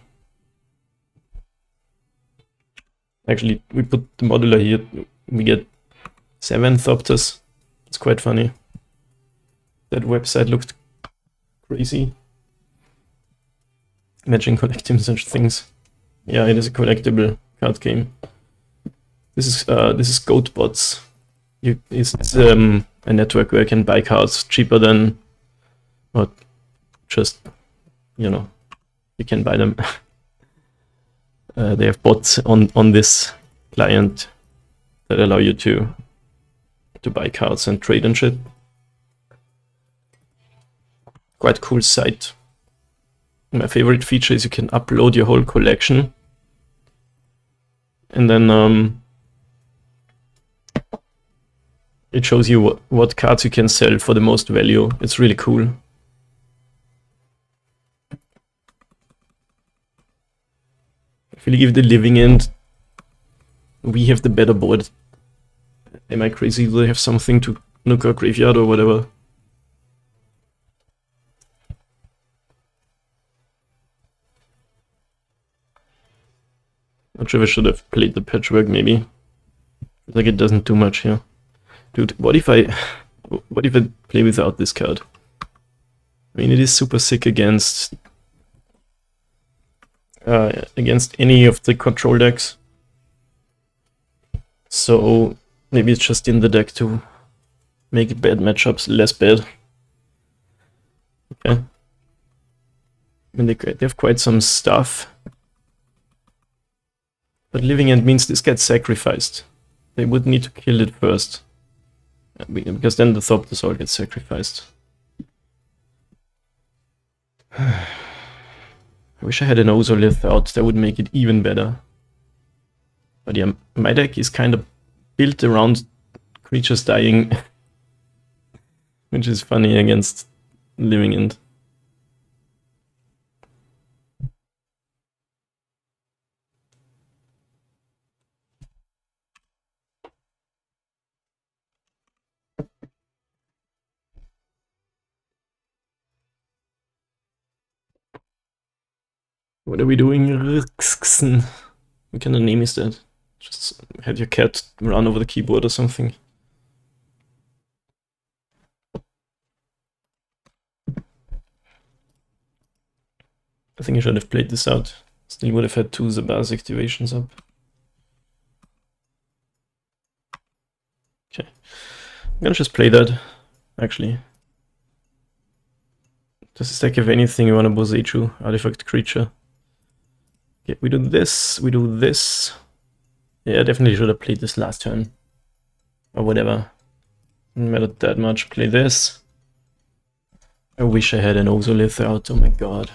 Actually, we put the modular here, we get 7 Thopters. It's quite funny. That website looked crazy. Imagine collecting such things. Yeah, it is a collectible card game. This is Goatbots. It's a network where you can buy cards cheaper than, or just, you know, you can buy them. They have bots on this client that allow you to buy cards and trade and shit. Quite cool site. My favorite feature is you can upload your whole collection and then it shows you what cards you can sell for the most value. It's really cool. I feel like if the Living End, we have the better board. Am I crazy? Do they have something to nuke our graveyard or whatever? Not sure if I should have played the patchwork, maybe. Like it doesn't do much here. Dude, what if I play without this card? I mean, it is super sick against any of the control decks. So maybe it's just in the deck to make bad matchups less bad. Okay. I mean, they have quite some stuff. But living end means this gets sacrificed. They would need to kill it first. Because then the Thopters gets sacrificed. I wish I had an Ozolith out, that would make it even better. But yeah, my deck is kind of built around creatures dying. Which is funny against living end. What are we doing? What kind of name is that? Just had your cat run over the keyboard or something. I think I should have played this out. Still would have had 2 Zabaz activations up. Okay. I'm gonna just play that, actually. Does this deck have anything you want to Boseiju? Artifact creature. Okay, we do this, we do this. Yeah, I definitely should have played this last turn. Or whatever. Didn't matter that much. Play this. I wish I had an Ozolith out, oh my god.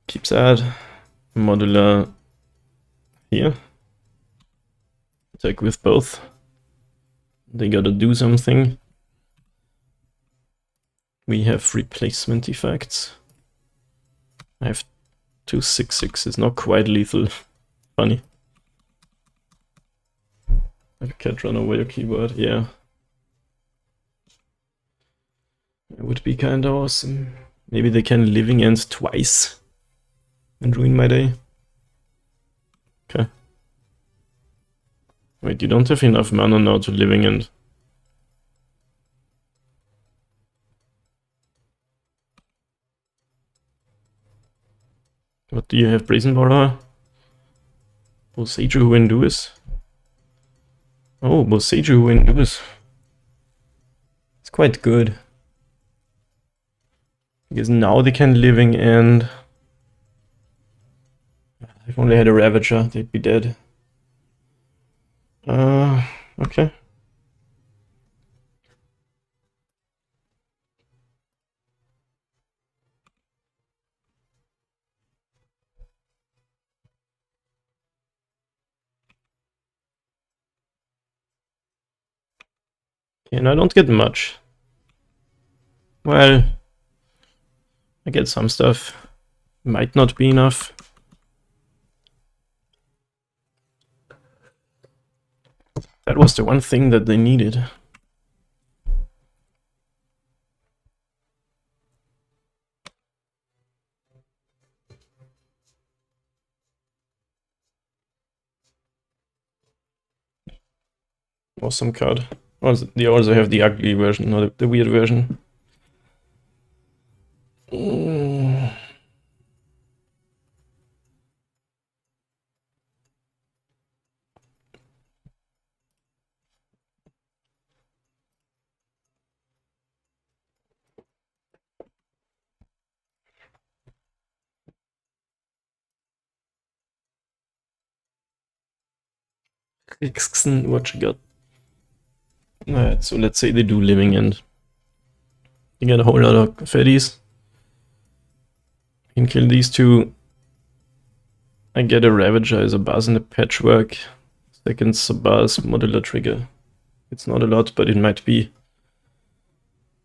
Keep that. Modular here. Attack with both. They gotta do something. We have replacement effects. I have 2 6/6s, not quite lethal. Funny. Have a cat run over your keyboard, yeah. It would be kinda awesome. Maybe they can living end twice and ruin my day. Okay. Wait, you don't have enough mana now to living end. What do you have, Brazen Borrower? Boseiju who endures? Oh, Boseiju who endures. It's quite good. Because now they can living end. If only had a Ravager, they'd be dead. Okay. And I don't get much. Well, I get some stuff. Might not be enough. That was the one thing that they needed. Awesome card. Also, they also have the ugly version, not the weird version. What you got? Alright, so let's say they do living end. You get a whole lot of fatties. You can kill these 2. I get a Ravager as a Buzz and a Patchwork. Second Sabaz modular trigger. It's not a lot, but it might be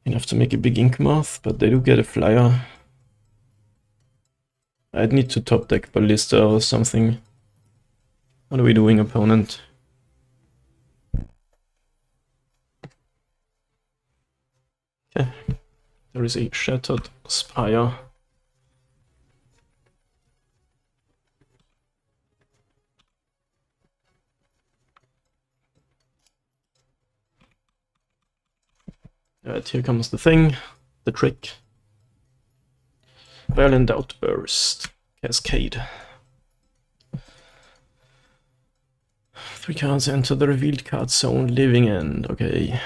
enough to make a big ink moth, but they do get a flyer. I'd need to top deck Ballista or something. What are we doing, opponent? Okay. There is a Shattered Spire. Alright, here comes the thing, the trick. Violent Outburst, Cascade. 3 cards enter the revealed card zone, living end, okay.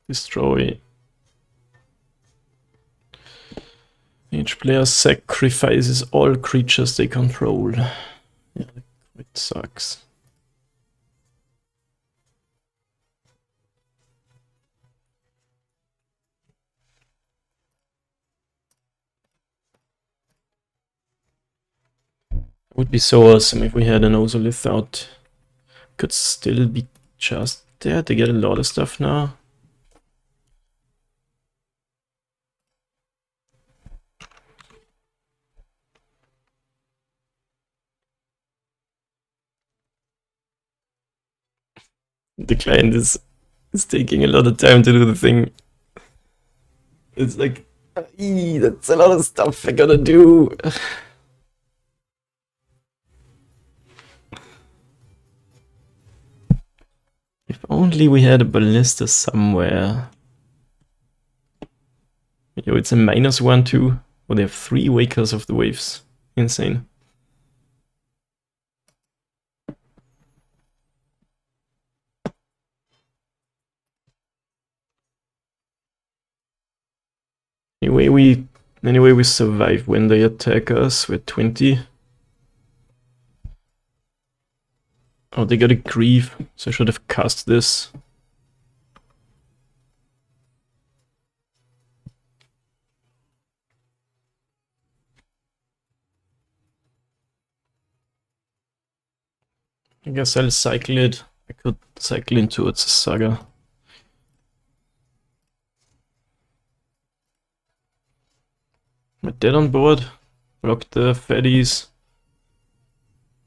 destroy. Each player sacrifices all creatures they control. Yeah, it sucks. It would be so awesome if we had an Ozolith out. Could still be just there to get a lot of stuff now. The client is taking a lot of time to do the thing. It's like, that's a lot of stuff I gotta do. If only we had a ballista somewhere. Yo, it's a -1 too. Oh, they have 3 Wakers of the Waves. Insane. Anyway, we survive when they attack us with 20. Oh, they got a Grieve, so I should have cast this. I guess I'll cycle it. I could cycle in towards a Saga. We're dead on board. Block the fatties.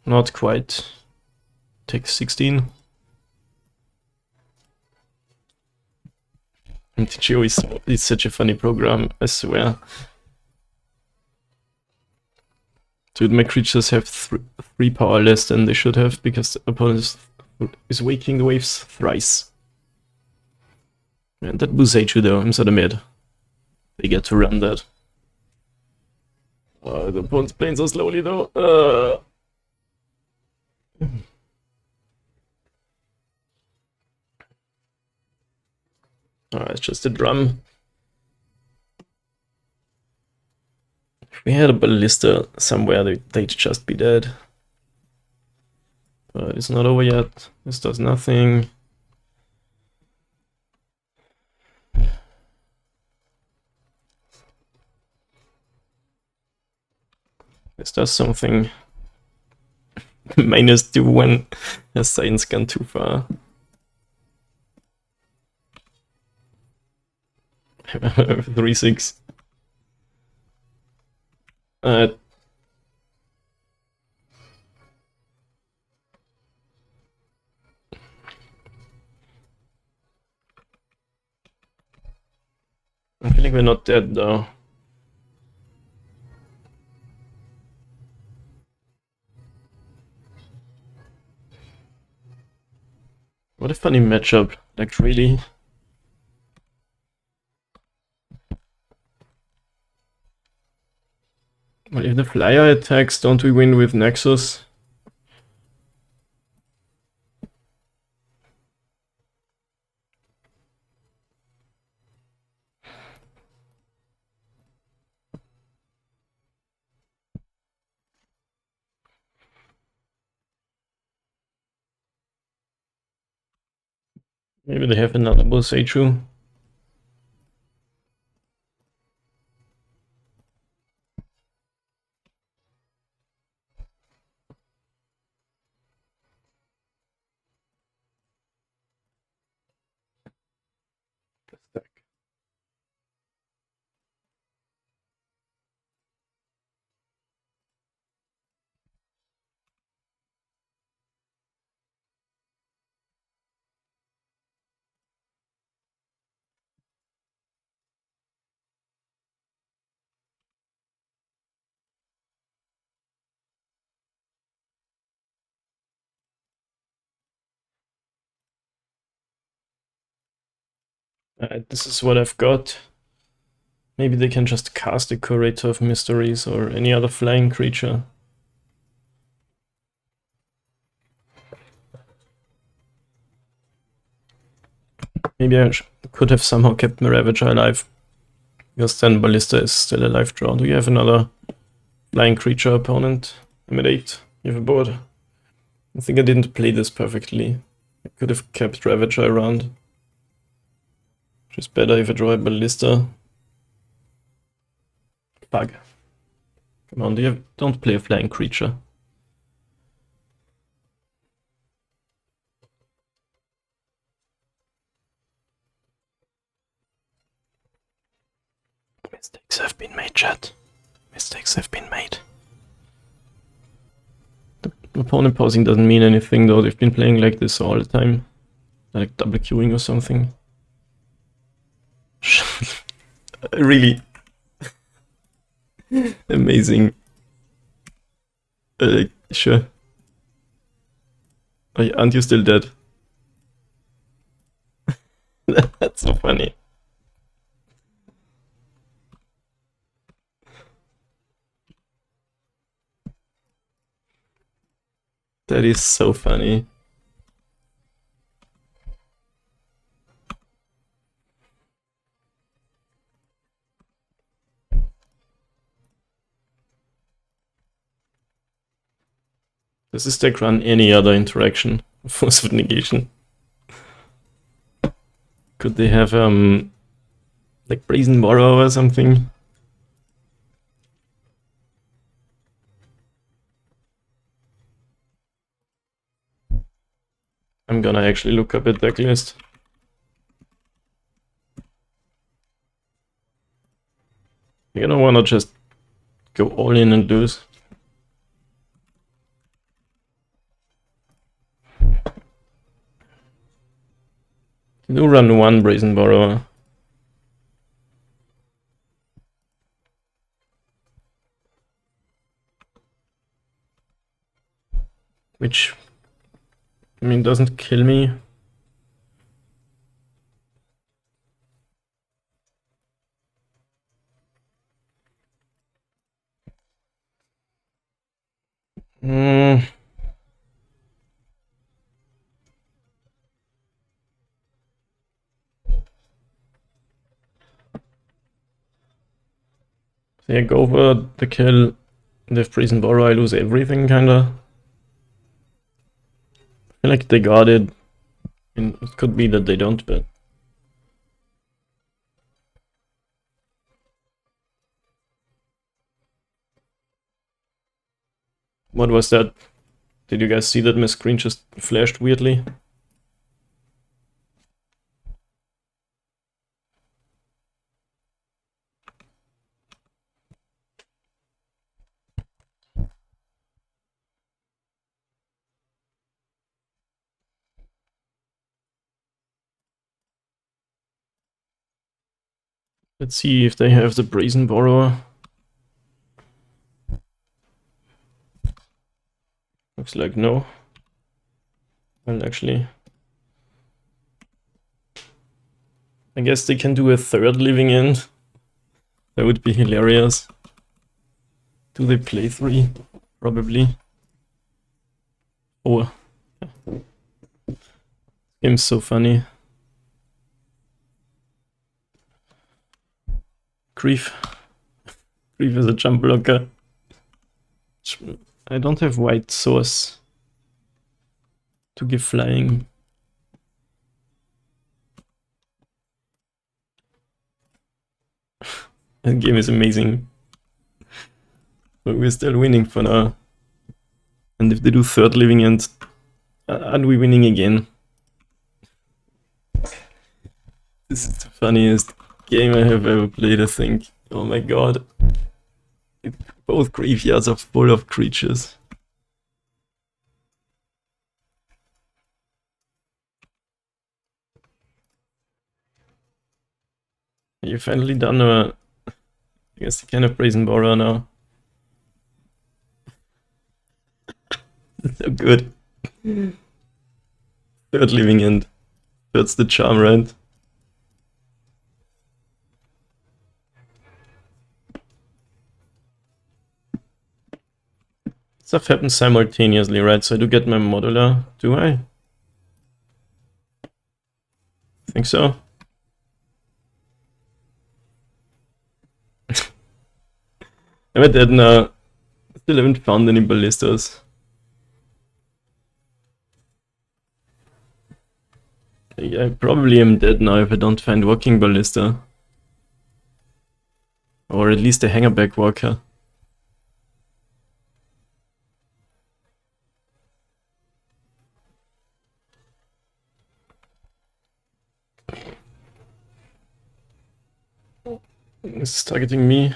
Not quite. Take 16. MTGO is such a funny program, I swear. Dude, my creatures have 3 power less than they should have because the opponent is waking the waves thrice. And that Busechu though, I'm sorta mad. They get to run that. The opponent's playing so slowly though. It's just a drum. If we had a ballista somewhere, they'd just be dead. But it's not over yet. This does nothing. This does something. -2 when a science gone too far. 3-6. I'm feeling we're not dead though. What a funny matchup, like really. Well, if the flyer attacks, don't we win with Nexus? Maybe they have another Bosechu. This is what I've got. Maybe they can just cast a Curator of Mysteries or any other flying creature. Maybe I could have somehow kept my Ravager alive. Because then Ballista is still a life draw. Do you have another flying creature opponent? I'm at 8. You have a board. I think I didn't play this perfectly. I could have kept Ravager around. Which is better if I draw a Ballista. Bug. Come on, don't play a flying creature. Mistakes have been made, chat. Mistakes have been made. The opponent pausing doesn't mean anything though, they've been playing like this all the time. Like double queuing or something. Really amazing. Sure. Oh, aren't you still dead? That's so funny. That is so funny. Does this deck run any other interaction? Force of negation. Could they have like Brazen Borrow or something? I'm gonna actually look up a deck list. You don't wanna just go all in and lose. You do run one Brazen Borrower. Which, I mean, doesn't kill me. So yeah, go for the kill. And if Brazen Borrow, I lose everything, kinda. I feel like they got it. I mean, it could be that they don't, but... What was that? Did you guys see that my screen just flashed weirdly? Let's see if they have the Brazen Borrower. Looks like no. Well, actually, I guess they can do a third Living End. That would be hilarious. Do they play 3? Probably. Oh. Game's so funny. Grief. Grief is a jump blocker. I don't have white source to give flying. That game is amazing. But we're still winning for now. And if they do third Living End, aren't we winning again? This is the funniest game I have ever played, I think. Oh my god. Both graveyards are full of creatures. You finally done I guess you can have Brazen Borrower now. So good. Third Living End. That's the charm, right? Stuff happens simultaneously, right? So I do get my modular, do I? I think so. I'm at dead now. Still haven't found any ballistas. I probably am dead now if I don't find walking ballista. Or at least a hangerback walker. It's targeting me.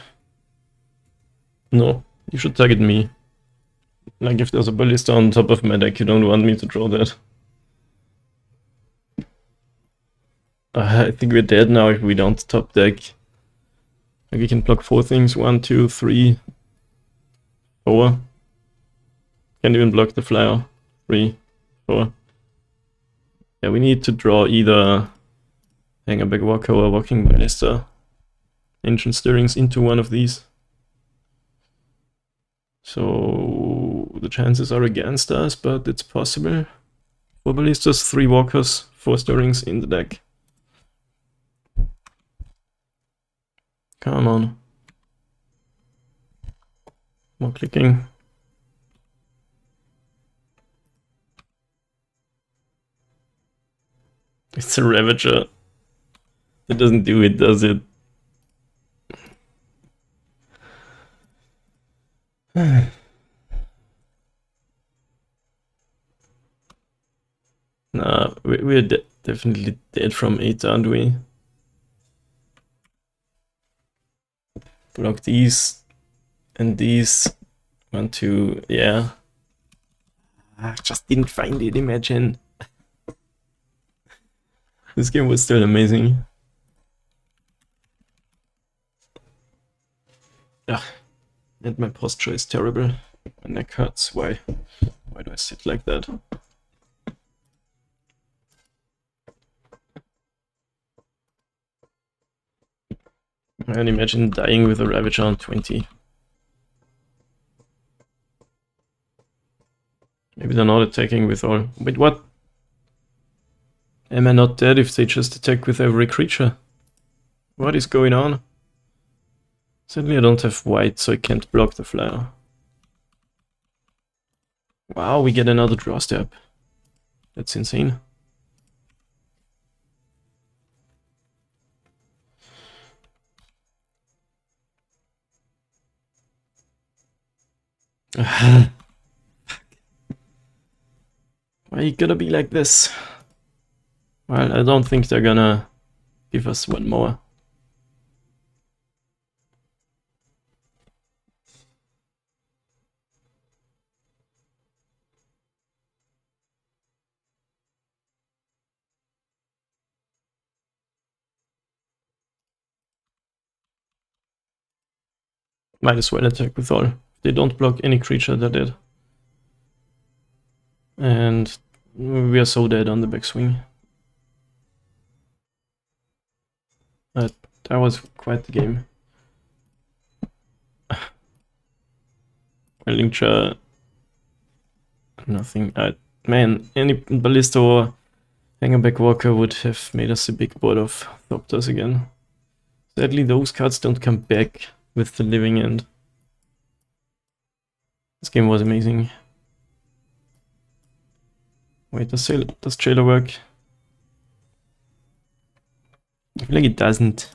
No, you should target me. Like if there's a ballista on top of my deck, you don't want me to draw that. I think we're dead now if we don't top deck. Like we can block 4 things. 1, 2, 3, 4. Can't even block the flyer. 3, 4. Yeah, we need to draw either Hangerback Walker or Walking Ballista. Ancient Stirrings into one of these. So the chances are against us, but it's possible. 4 Ballistas, 3 Walkers, 4 Stirrings in the deck. Come on. More clicking. It's a Ravager. It doesn't do it, does it? Nah, we're definitely dead from 8, aren't we? Block these and these. 1, 2, yeah. I just didn't find it, imagine. This game was still amazing. Ah, and my posture is terrible. My neck hurts. Why? Why do I sit like that? And imagine dying with a Ravager on 20. Maybe they're not attacking with all. Wait, what? Am I not dead if they just attack with every creature? What is going on? Sadly, I don't have white, so I can't block the flyer. Wow, we get another draw step. That's insane. Why you gotta be like this? Well, I don't think they're gonna give us one more. Might as well attack with all. If they don't block any creature, they're dead. And we are so dead on the backswing. That was quite the game. Linkcha, nothing. Man, any Ballista or Hangerback Walker would have made us a big board of Thopters again. Sadly, those cards don't come back with the Living End. This game was amazing. Wait, does Jailer work? I feel like it doesn't.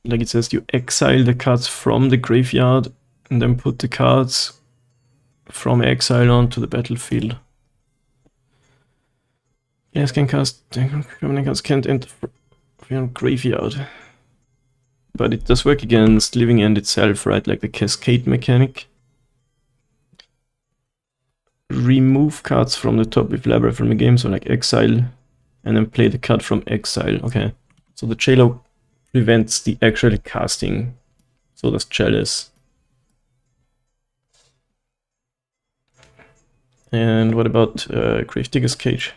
Like it says you exile the cards from the graveyard and then put the cards from exile onto the battlefield. Yes, can cast permanent cards can't enter from graveyard. But it does work against Living End itself, right? Like the cascade mechanic. Remove cards from the top if library from the game, so like exile, and then play the card from exile. Okay, so the Jailer prevents the actual casting, so does Chalice. And what about Gravedigger's Cage?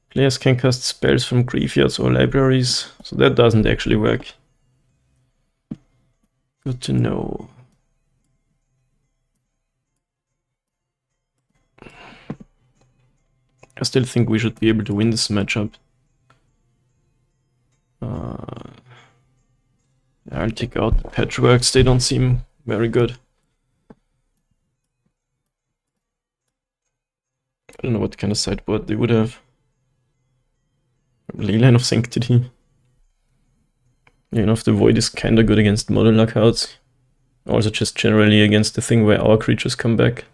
Players can cast spells from graveyards or libraries, so that doesn't actually work. Good to know. I still think we should be able to win this matchup. I'll take out the patchworks, they don't seem very good. I don't know what kind of sideboard they would have. Leyline of Sanctity. You know, if the Void is kinda good against modular cards. Also just generally against the thing where our creatures come back.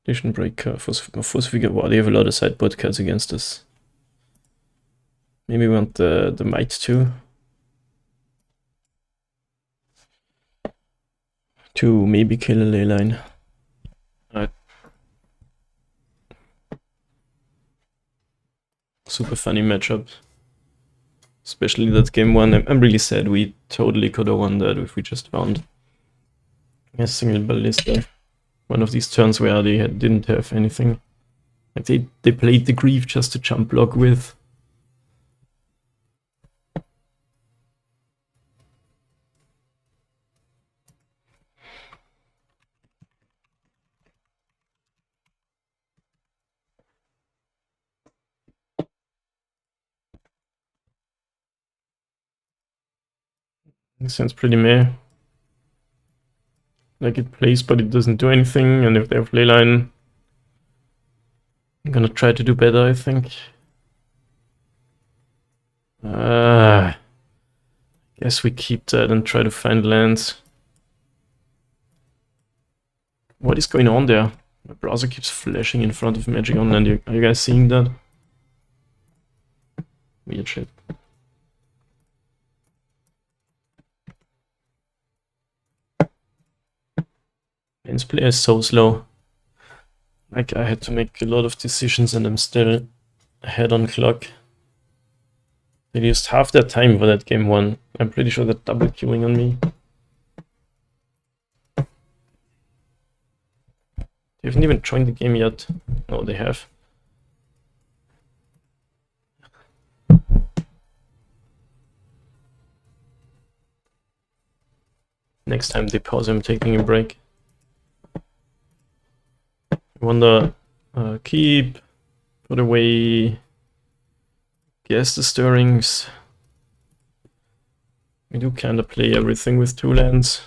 Vision Breaker, Force Figure. Wow, they have a lot of sideboard cards against us. Maybe we want the Might too. To maybe kill a Leyline. Alright. Super funny matchup. Especially that game one. I'm really sad we totally could have won that if we just found a single Ballista. One of these turns where they didn't have anything. Like they played the Grief just to jump block with. It sounds pretty meh. Like it plays but it doesn't do anything, and if they have Leyline, I'm gonna try to do better, I think. Guess we keep that and try to find lands. What is going on there? My browser keeps flashing in front of MTGO, and are you guys seeing that? Weird shit. Lens play is so slow. Like I had to make a lot of decisions and I'm still ahead on clock. They used half their time for that game one. I'm pretty sure they're double queuing on me. They haven't even joined the game yet. No, they have. Next time they pause, I'm taking a break. I wonder, keep, put away, guess the stirrings. We do kind of play everything with 2 lands.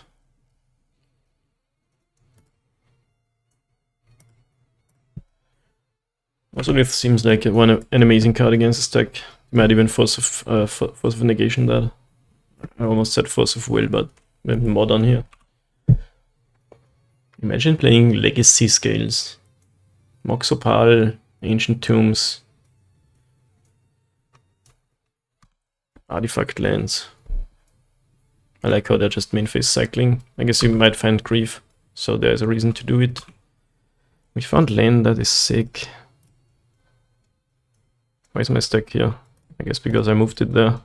Also, this seems like an amazing card against this deck. Might even force of negation that. I almost said force of will, but maybe modern here. Imagine playing Legacy Scales. Moxopal, Ancient Tombs, Artifact lands. I like how they're just main phase cycling. I guess you might find Grief, so there's a reason to do it. We found land that is sick. Why is my stack here? I guess because I moved it there.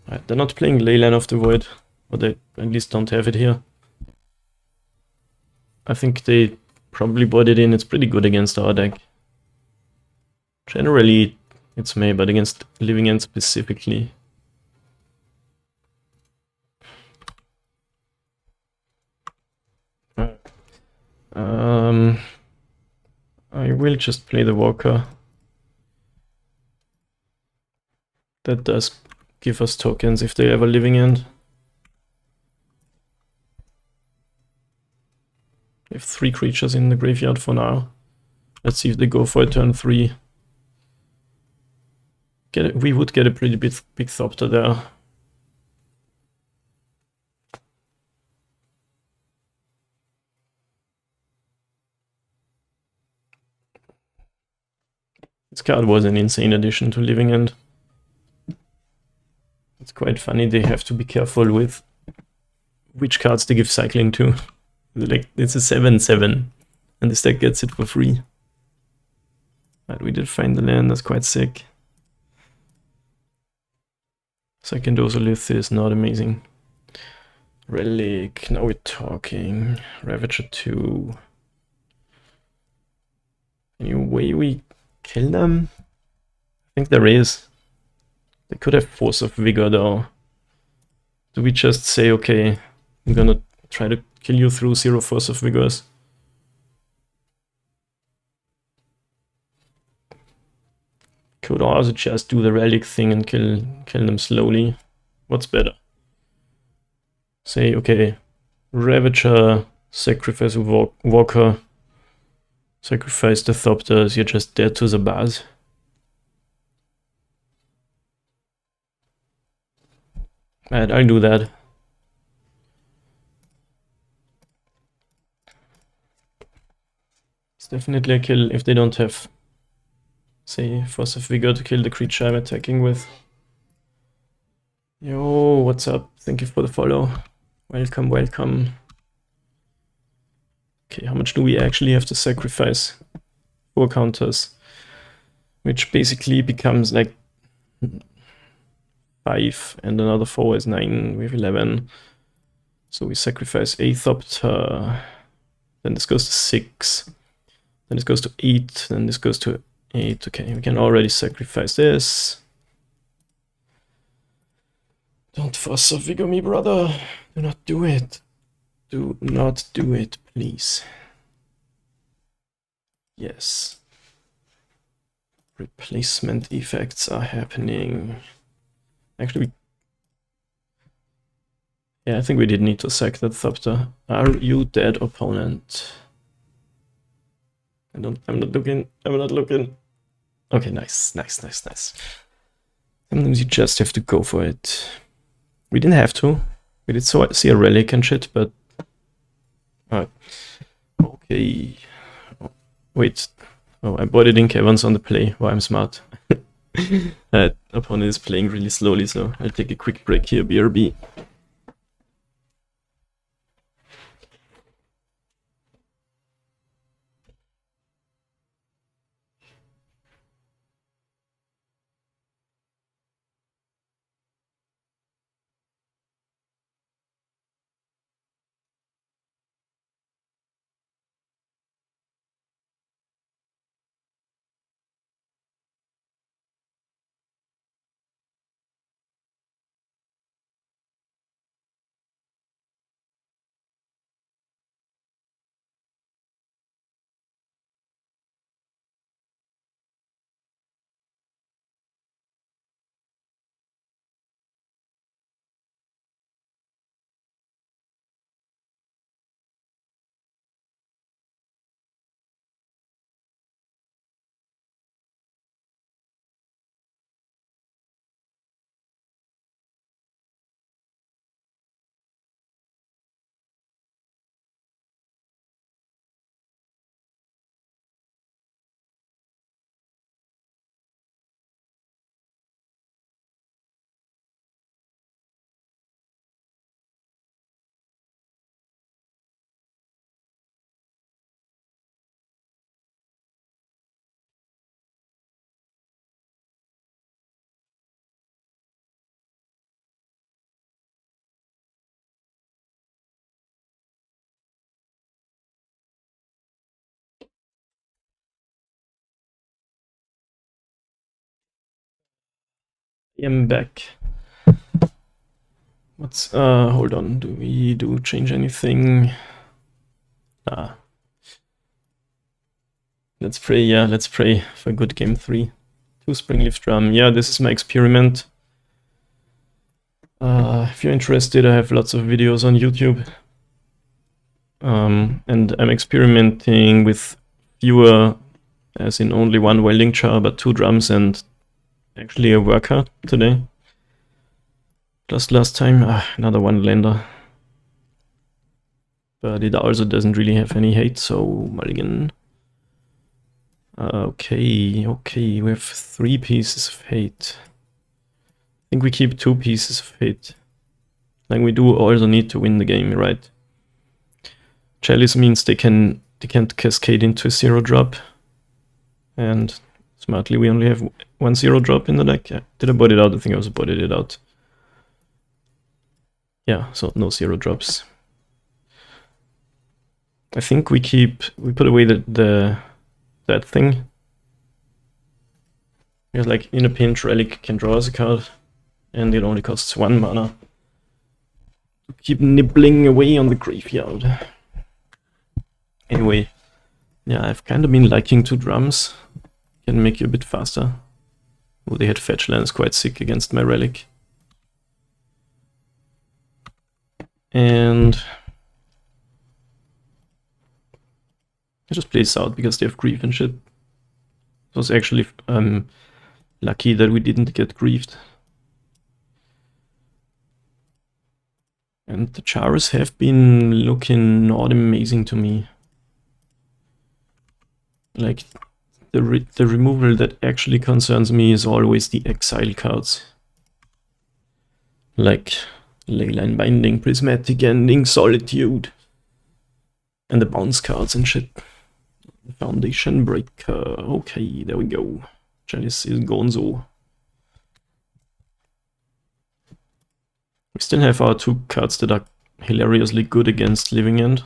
Right, they're not playing Leyline of the Void, or they at least don't have it here. I think they probably bought it in. It's pretty good against our deck. Generally, it's May, but against Living End specifically. I will just play the Walker. That does give us tokens if they ever Living End. We have 3 creatures in the graveyard for now. Let's see if they go for a turn 3. We would get a pretty big Thopter there. This card was an insane addition to Living End. It's quite funny, they have to be careful with which cards they give cycling to. Like, it's a 7/7, and this deck gets it for free. But we did find the land, that's quite sick. Second Ozolith is not amazing. Relic, now we're talking. Ravager 2. Any way we kill them? I think there is. They could have Force of Vigor though. Do we just say, okay, I'm gonna try to kill you through 0 Force of Vigors. Could also just do the relic thing and kill them slowly. What's better? Say, okay, Ravager, sacrifice Walker, sacrifice the Thopters, you're just dead to the bars. Right, I'll do that. It's definitely a kill if they don't have, say, Force of Vigor to kill the creature I'm attacking with. Yo, what's up? Thank you for the follow. Welcome, welcome. Okay, how much do we actually have to sacrifice? 4 counters. Which basically becomes like 5 and another 4 is 9. We have 11. So we sacrifice a Thopter. Then this goes to 6. Then this goes to 8. Then this goes to 8. Okay, we can already sacrifice this. Don't Force of Vigor me, brother. Do not do it. Do not do it, please. Yes. Replacement effects are happening. Actually, yeah, I think we did need to sack that Thopter. Are you dead, opponent? I'm not looking. I'm not looking. Okay, nice. Sometimes you just have to go for it. We didn't have to. We did see a relic and shit, but... Alright. Okay. Oh, wait. Oh, I bought it in Caverns on the play. Wow, I'm smart. Opponent is playing really slowly, so I'll take a quick break here, BRB. I am back. What's hold on, do we change anything? Let's pray, yeah, let's pray for a good game 3. 2 Springleaf Drum. Yeah, this is my experiment. If you're interested, I have lots of videos on YouTube. And I'm experimenting with fewer, as in only 1 welding char, but 2 drums and actually a worker today. Just last time, another 1 lander. But it also doesn't really have any hate, so mulligan. Okay, we have 3 pieces of hate. I think we keep 2 pieces of hate. Like we do also need to win the game, right? Chalice means they can't cascade into a 0 drop. And smartly we only have 1 0 drop in the deck. Did I bot it out? I think I also botted it out. Yeah, so no 0 drops. I think we put away that thing. Because like in a pinch, Relic can draw us a card, and it only costs 1 mana keep nibbling away on the graveyard. Anyway, yeah, I've kind of been liking 2 drums. Can make you a bit faster. Oh, they had fetch lands quite sick against my relic. And I just play this out because they have grief and shit. It was actually lucky that we didn't get griefed. And the Chars have been looking not amazing to me. Like, the removal that actually concerns me is always the exile cards. Like Leyline Binding, Prismatic Ending, Solitude. And the bounce cards and shit. Foundation Breaker. Okay, there we go. Chalice is Gonzo. We still have our 2 cards that are hilariously good against Living End.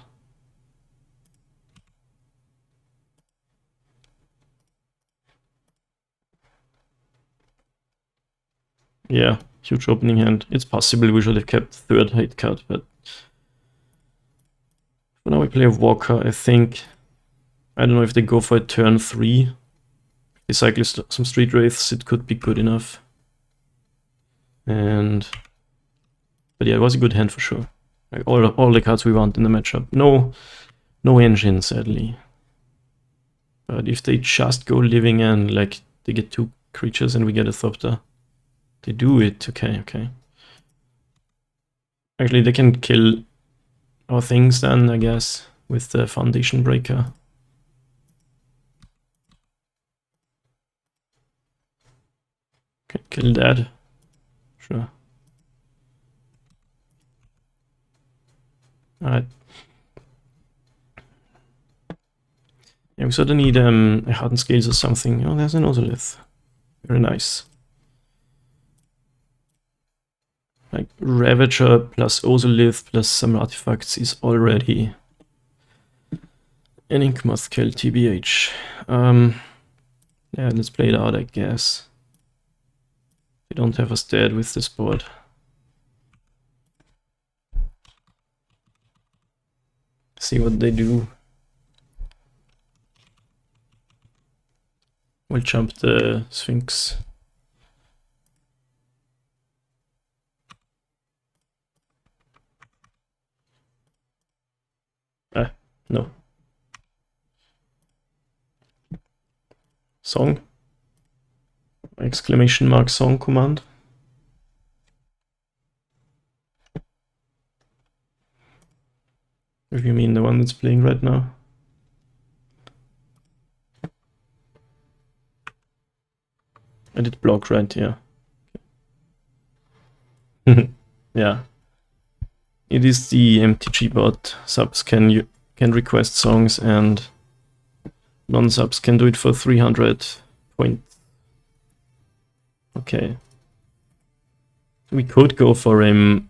Yeah, huge opening hand. It's possible we should have kept 3rd hate card, but for now we play a Walker, I think. I don't know if they go for a turn 3. If they cycle some Street Wraiths, it could be good enough. But yeah, it was a good hand for sure. Like all the cards we want in the matchup. No engine, sadly. But if they just go Living End, like they get 2 creatures and we get a Thopter. They do it, okay. Actually, they can kill our things then, I guess, with the Foundation Breaker. Can kill that. Sure. Alright. Yeah, we sort of need a Hardened Scales or something. Oh, there's an Ozolith. Very nice. Like Ravager plus Ozolith plus some artifacts is already an Inkmoth kill, TBH. Yeah, let's play it out, I guess. They don't have us dead with this board. See what they do. We'll jump the Sphinx. No. Song. Exclamation mark song command. If you mean the one that's playing right now. I did block, right? Yeah. Yeah. It is the MTG bot. Subs can request songs and non-subs can do it for 300 points. Okay. We could go for him.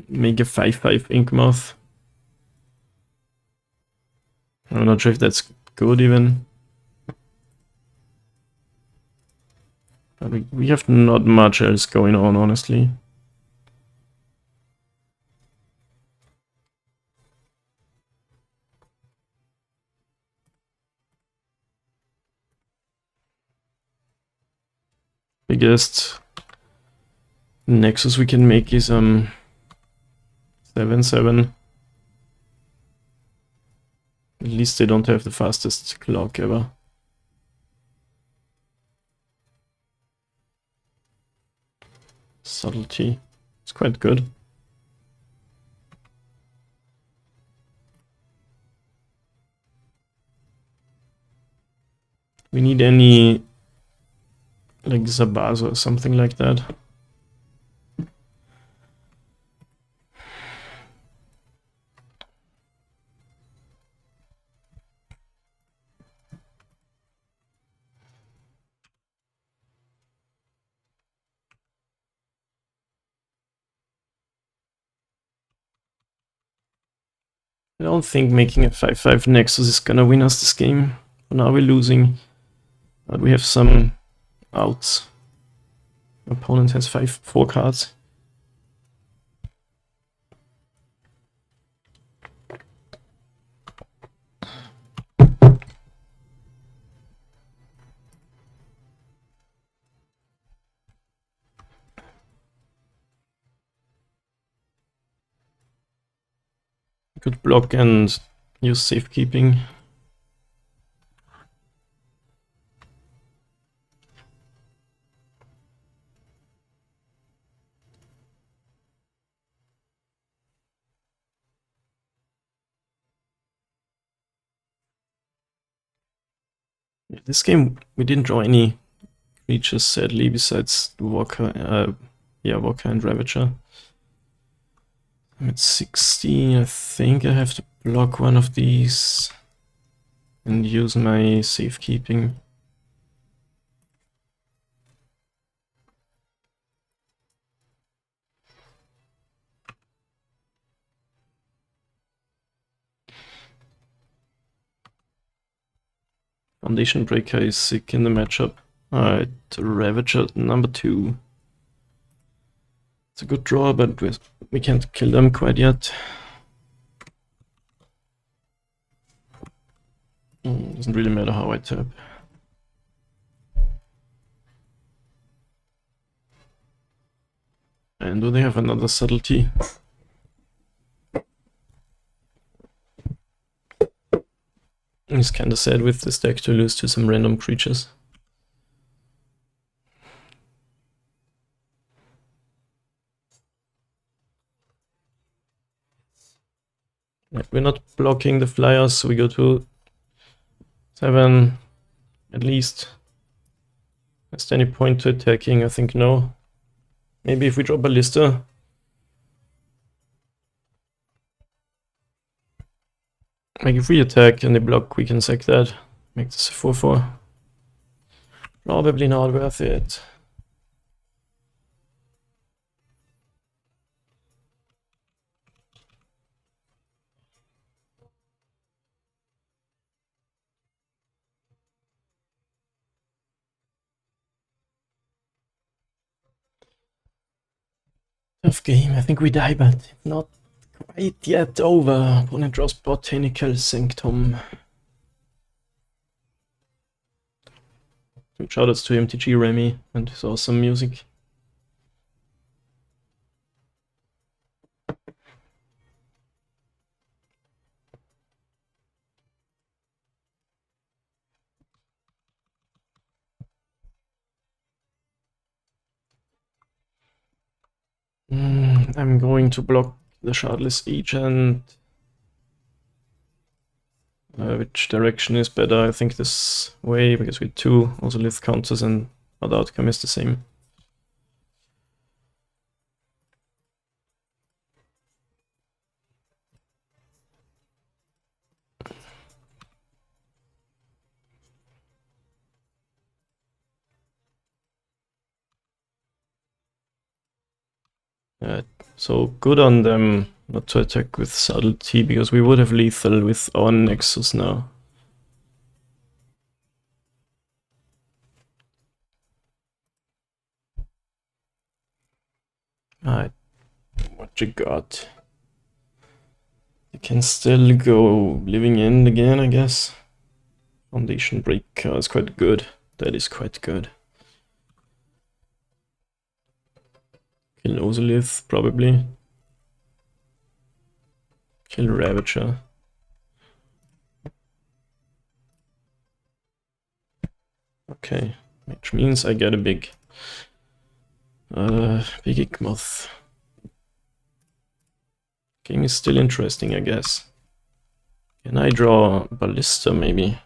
Make a 5/5 Inkmoth. I'm not sure if that's good even. But we have not much else going on, honestly. Biggest Nexus we can make is 7/7. At least they don't have the fastest clock ever. Subtlety. It's quite good. We need any like Zabaz or something like that. I don't think making a 5/5 Nexus is gonna win us this game. For now we're losing, but we have some outs. Opponent has 4 cards. Could block and use safekeeping. This game we didn't draw any creatures sadly besides Walker, Walker and Ravager. I'm at 16. I think I have to block one of these and use my safekeeping. Foundation Breaker is sick in the matchup. Alright, Ravager number 2. It's a good draw, but we can't kill them quite yet. Doesn't really matter how I tap. And do they have another subtlety? It's kinda sad with this deck to lose to some random creatures. Yeah, we're not blocking the flyers, so we go to 7 at least. Is there any point to attacking? I think no. Maybe if we draw Ballista. Like if we attack and they block, we can sack that. Make this a 4/4. Probably not worth it. Tough game. I think we die, but not quite yet over. Opponent draws Botanical Sanctum. Shoutouts to MTG Remy and his awesome music. I'm going to block the Shardless Agent. Which direction is better? I think this way, because we have 2 also lith counters and other outcome is the same. So good on them not to attack with subtlety, because we would have lethal with our Nexus now. Alright, what you got? You can still go Living End again, I guess. Foundation Breaker is quite good. That is quite good. Kill Ozolith, probably. Kill Ravager. Okay, which means I get a big Igmoth. Game is still interesting, I guess. Can I draw Ballista, maybe?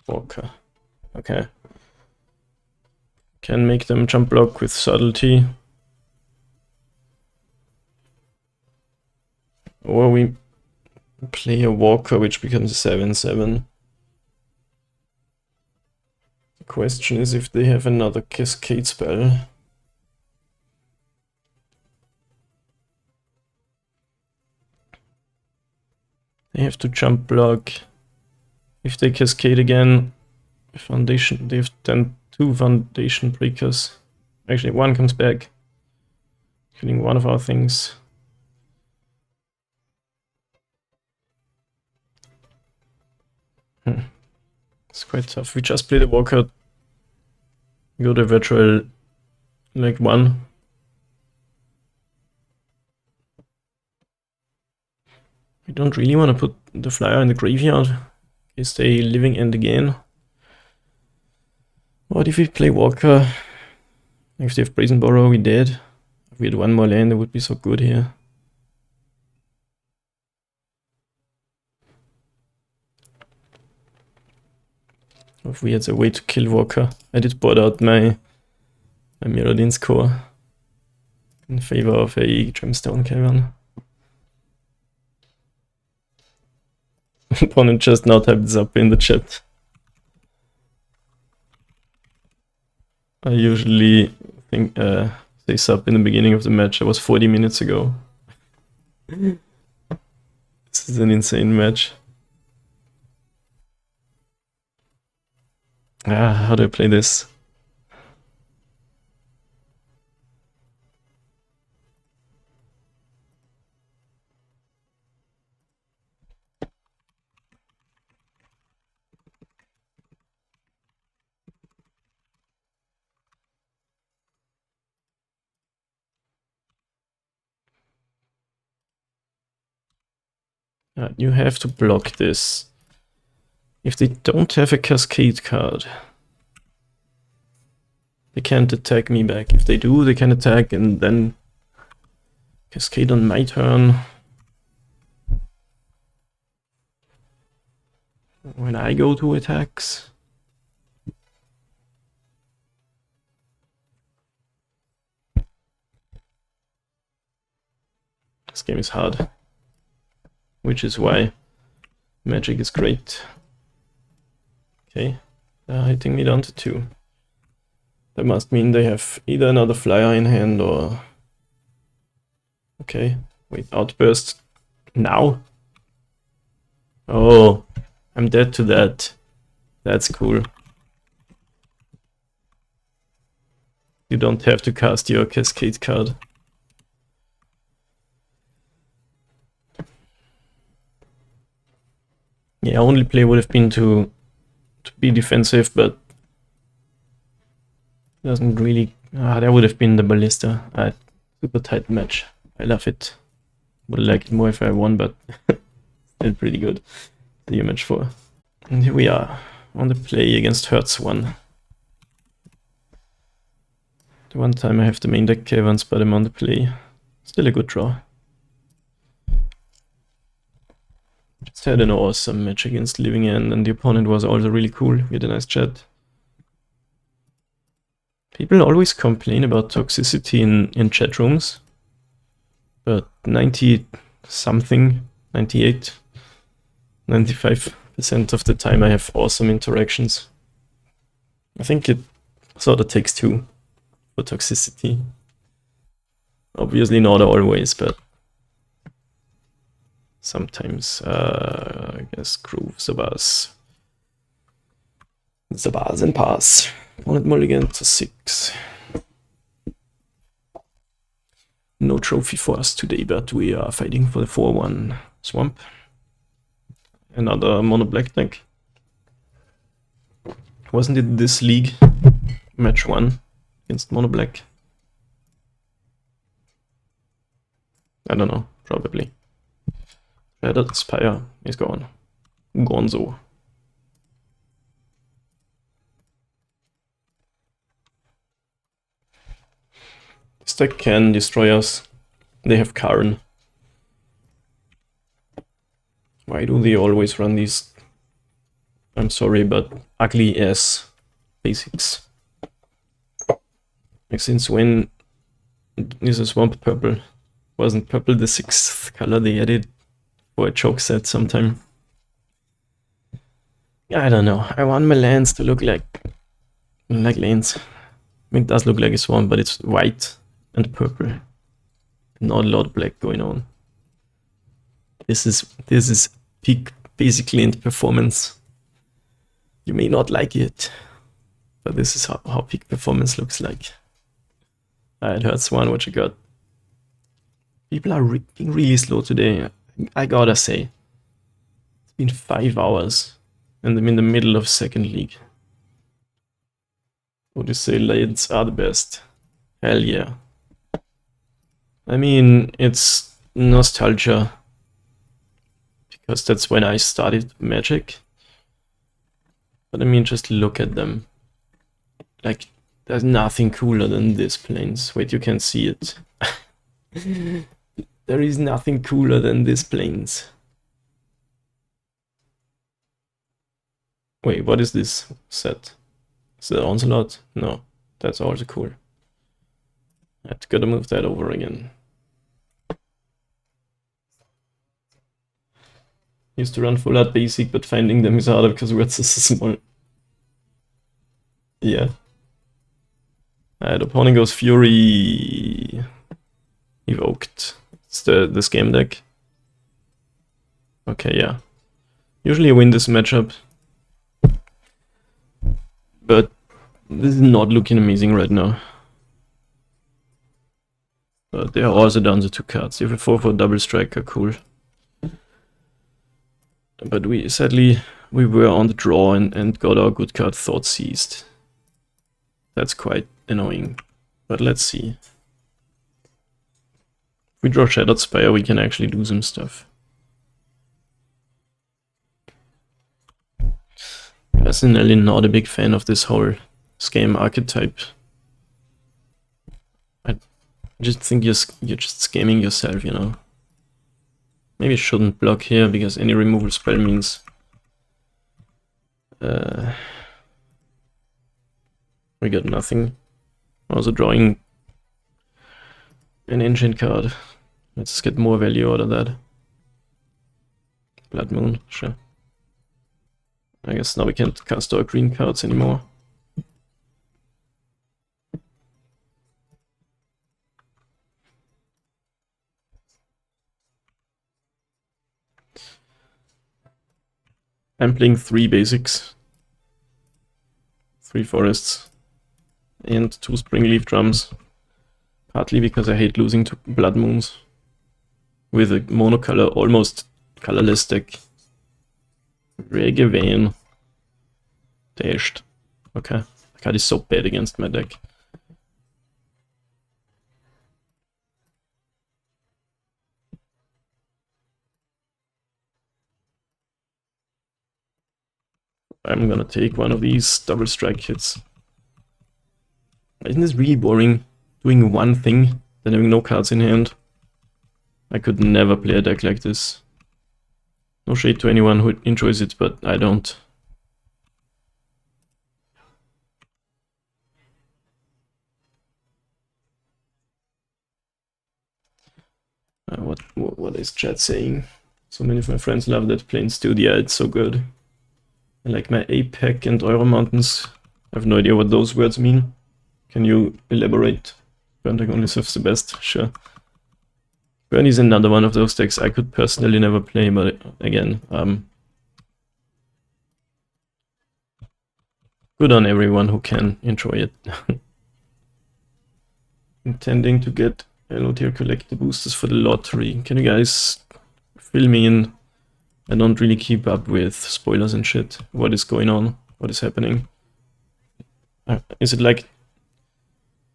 Walker. Okay. Can make them jump block with subtlety. Or we play a Walker, which becomes a 7/7. The question is if they have another Cascade spell. They have to jump block. If they Cascade again, Foundation, they have then 2 Foundation Breakers. Actually, 1 comes back, killing one of our things. It's quite tough. We just played a Walker Go to virtual leg 1. We don't really want to put the flyer in the graveyard in case they living end again. What if we play Walker? If they have Brazen Borrow, we dead. If we had one more land, it would be so good here. If we had a way to kill Walker. I did bought out my Mirrodin's core in favor of a Gemstone Cavern. Opponent just now typed this up in the chat. I usually think say sub in the beginning of the match. It was 40 minutes ago. This is an insane match. How do I play this? You have to block this. If they don't have a Cascade card, they can't attack me back. If they do, they can attack and then Cascade on my turn. When I go to attacks. This game is hard. Which is why Magic is great. Okay, hitting me down to 2. That must mean they have either another flyer in hand or... Okay, wait, Outburst now? Oh, I'm dead to that. That's cool. You don't have to cast your Cascade card. Yeah, only play would have been to be defensive, but doesn't really... that would have been the Ballista. Super tight match. I love it. Would like it more if I won, but still pretty good. The match 4. And here we are on the play against Hertz 1. The one time I have the main deck Caverns, but I'm on the play. Still a good draw. Just had an awesome match against Living End, and the opponent was also really cool. We had a nice chat. People always complain about toxicity in chat rooms, but 90 something, 98, 95% of the time I have awesome interactions. I think it sort of takes 2 for toxicity. Obviously not always, but sometimes, I guess, groove Zabaz. Zabaz and pass. Opponent mulligan to 6. No trophy for us today, but we are fighting for the 4-1 swamp. Another mono black deck. Wasn't it this league? Match 1 against mono black? I don't know, probably. Shattered Spire is gone. Gonzo. This deck can destroy us. They have Karn. Why do they always run these? I'm sorry, but ugly ass basics. Like, since when is a swamp purple? Wasn't purple the 6th color they added for a choke set sometime? I don't know. I want my lands to look like lands. I mean, it does look like a swamp, but it's white and purple. Not a lot of black going on. This is peak basic land performance. You may not like it, but this is how peak performance looks like. It hurts one, what you got. People are being really slow today, I gotta say. It's been 5 hours, and I'm in the middle of second league. Would you say Lades are the best? Hell yeah. I mean, it's nostalgia, because that's when I started Magic. But I mean, just look at them. Like, there's nothing cooler than this planes. Wait, you can see it. There is nothing cooler than this planes. Wait, what is this set? Is it Onslaught? No, that's also cool. I gotta move that over again. Used to run full art basic, but finding them is harder because words are so small. Yeah. Alright, opponent goes Fury. Evoked. It's this game deck. Okay, yeah. Usually I win this matchup. But this is not looking amazing right now. But they are also down to 2 cards. You have a 4/4 double striker, cool. But sadly we were on the draw and got our good card Thought Seized. That's quite annoying. But let's see. If we draw Shattered Spire, we can actually do some stuff. Personally not a big fan of this whole scam archetype. I just think you're just scamming yourself, you know. Maybe I shouldn't block here, because any removal spell means we got nothing. Also drawing an ancient card. Let's get more value out of that. Blood Moon, sure. I guess now we can't cast our green cards anymore. I'm playing 3 basics, 3 forests, and 2 Springleaf Drums. Partly because I hate losing to Blood Moons with a monocolor, almost colorless deck. Regevain. Dashed. Okay. The card is so bad against my deck. I'm gonna take one of these double strike hits. Isn't this really boring? Doing one thing, then having no cards in hand. I could never play a deck like this. No shade to anyone who enjoys it, but I don't. What is chat saying? So many of my friends love that planes too. Yeah, it's so good. I like my APEC and Euro Mountains. I have no idea what those words mean. Can you elaborate? Burntag only serves the best, sure. Burn is another one of those decks I could personally never play, but again, good on everyone who can enjoy it. Intending to get LOTR collect the boosters for the lottery. Can you guys fill me in? I don't really keep up with spoilers and shit. What is going on? What is happening? Is it like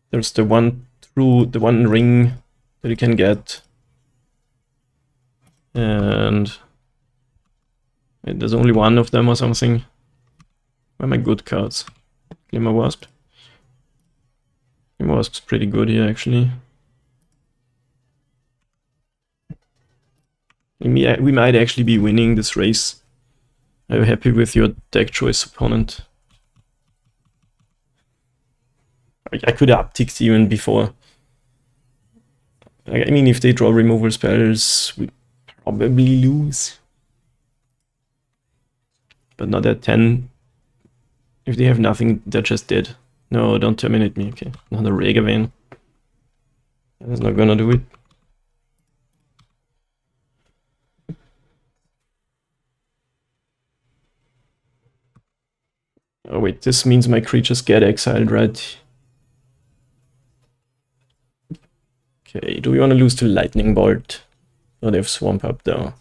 there's the one ring that you can get, and there's only one of them or something? Where are my good cards? Glimmer Wasp. Glimmer Wasp's pretty good here, actually. We might actually be winning this race. Are you happy with your deck choice, opponent? I could have upticked even before. I mean, if they draw removal spells, we probably lose. But not at 10. If they have nothing, they're just dead. No, don't terminate me. Okay, another Regevain. That's not gonna do it. Oh wait, this means my creatures get exiled, right? Okay, do we want to lose to Lightning Bolt? Oh, they have Swamp up though.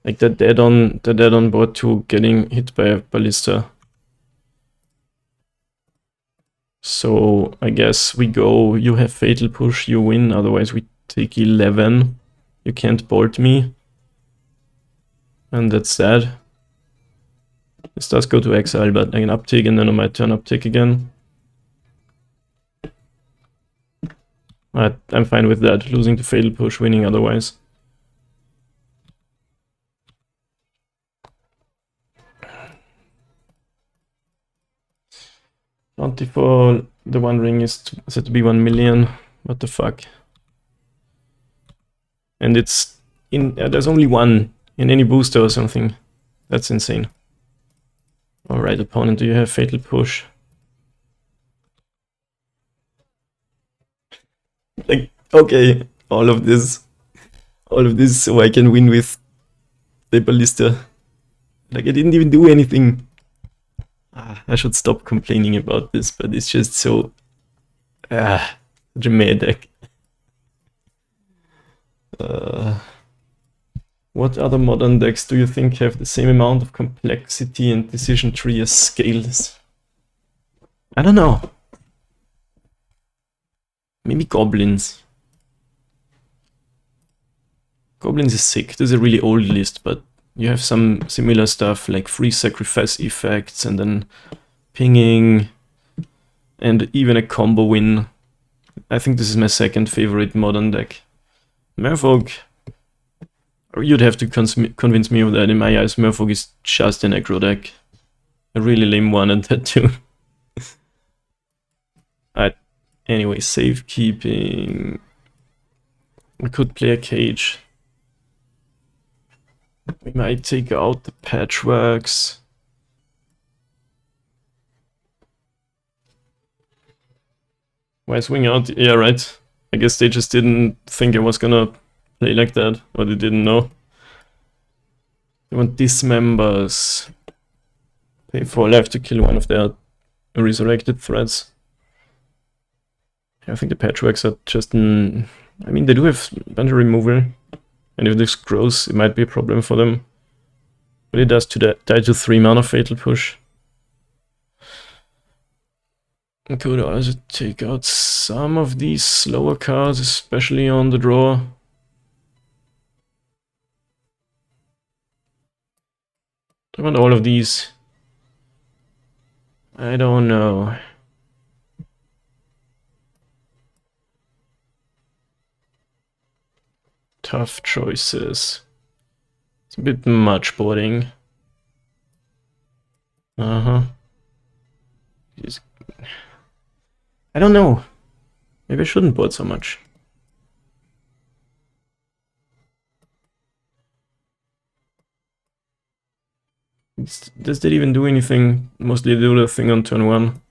Like they're dead on board to getting hit by a ballista. So I guess we go, you have fatal push, you win, otherwise we take 11. You can't bolt me. And that's that. This does go to exile, but I can uptake and then on my turn uptake again. I'm fine with that, losing to fatal push, winning otherwise. Bounty for the One Ring is said to be 1 million. What the fuck? And it's in there's only one in any booster or something. That's insane. Alright, opponent, do you have fatal push? Like, okay, all of this so I can win with the ballista. Like, I didn't even do anything. I should stop complaining about this, but it's just so such a mad deck. What other modern decks do you think have the same amount of complexity and decision tree as Scales? I don't know. Maybe Goblins. Goblins is sick. This is a really old list, but you have some similar stuff like free sacrifice effects and then pinging and even a combo win. I think this is my second favorite modern deck. Merfolk, you'd have to convince me of that. In my eyes, Merfolk is just an aggro deck. A really lame one at that too. Anyway, safekeeping. We could play a cage. We might take out the patchworks. Why swing out? Yeah, right. I guess they just didn't think I was gonna play like that, or they didn't know. They want dismembers. Pay 4 life to kill one of their resurrected threats. I think the patchworks are just... I mean, they do have bunch of removal. And if this grows, it might be a problem for them. But it does die to 3 mana fatal push. I could also take out some of these slower cards, especially on the draw. I want all of these. I don't know. Tough choices. It's a bit much boarding. I don't know. Maybe I shouldn't board so much. Does that even do anything? Mostly do the thing on turn 1.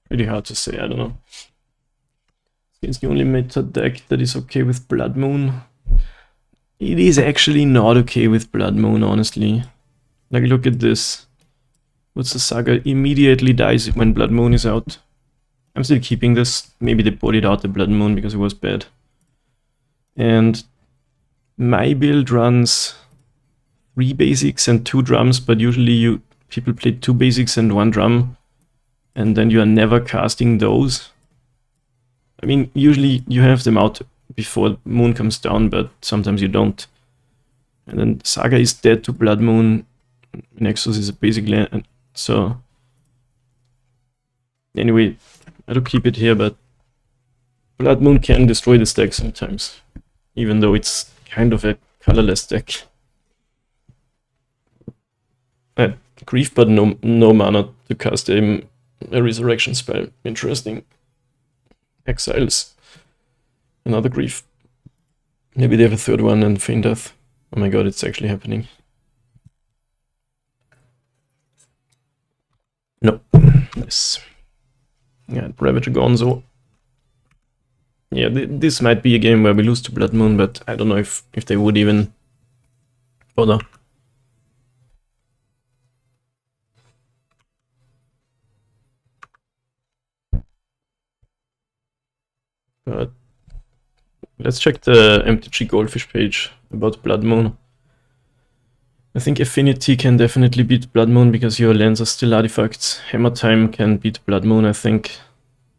Really hard to say, I don't know. It's the only meta deck that is okay with Blood Moon. It is actually not okay with Blood Moon, honestly. Like, look at this. What's the Saga? Immediately dies when Blood Moon is out. I'm still keeping this. Maybe they bought it out, the Blood Moon, because it was bad. And my build runs 3 basics and 2 drums, but usually people play 2 basics and 1 drum, and then you are never casting those. I mean, usually you have them out before Moon comes down, but sometimes you don't. And then Saga is dead to Blood Moon. Nexus is a basic land, so... Anyway, I do keep it here, but Blood Moon can destroy this deck sometimes, even though it's kind of a colorless deck. Grief, but no mana to cast a resurrection spell. Interesting. Exiles. Another Grief. Maybe they have a third one and Feign Death. Oh my god, it's actually happening. No. Yes. Yeah, Ravager Gonzo. Yeah, this might be a game where we lose to Blood Moon, but I don't know if they would even bother. But Let's check the MTG Goldfish page about Blood Moon. I think Affinity can definitely beat Blood Moon because your lands are still artifacts. Hammer Time can beat Blood Moon, I think.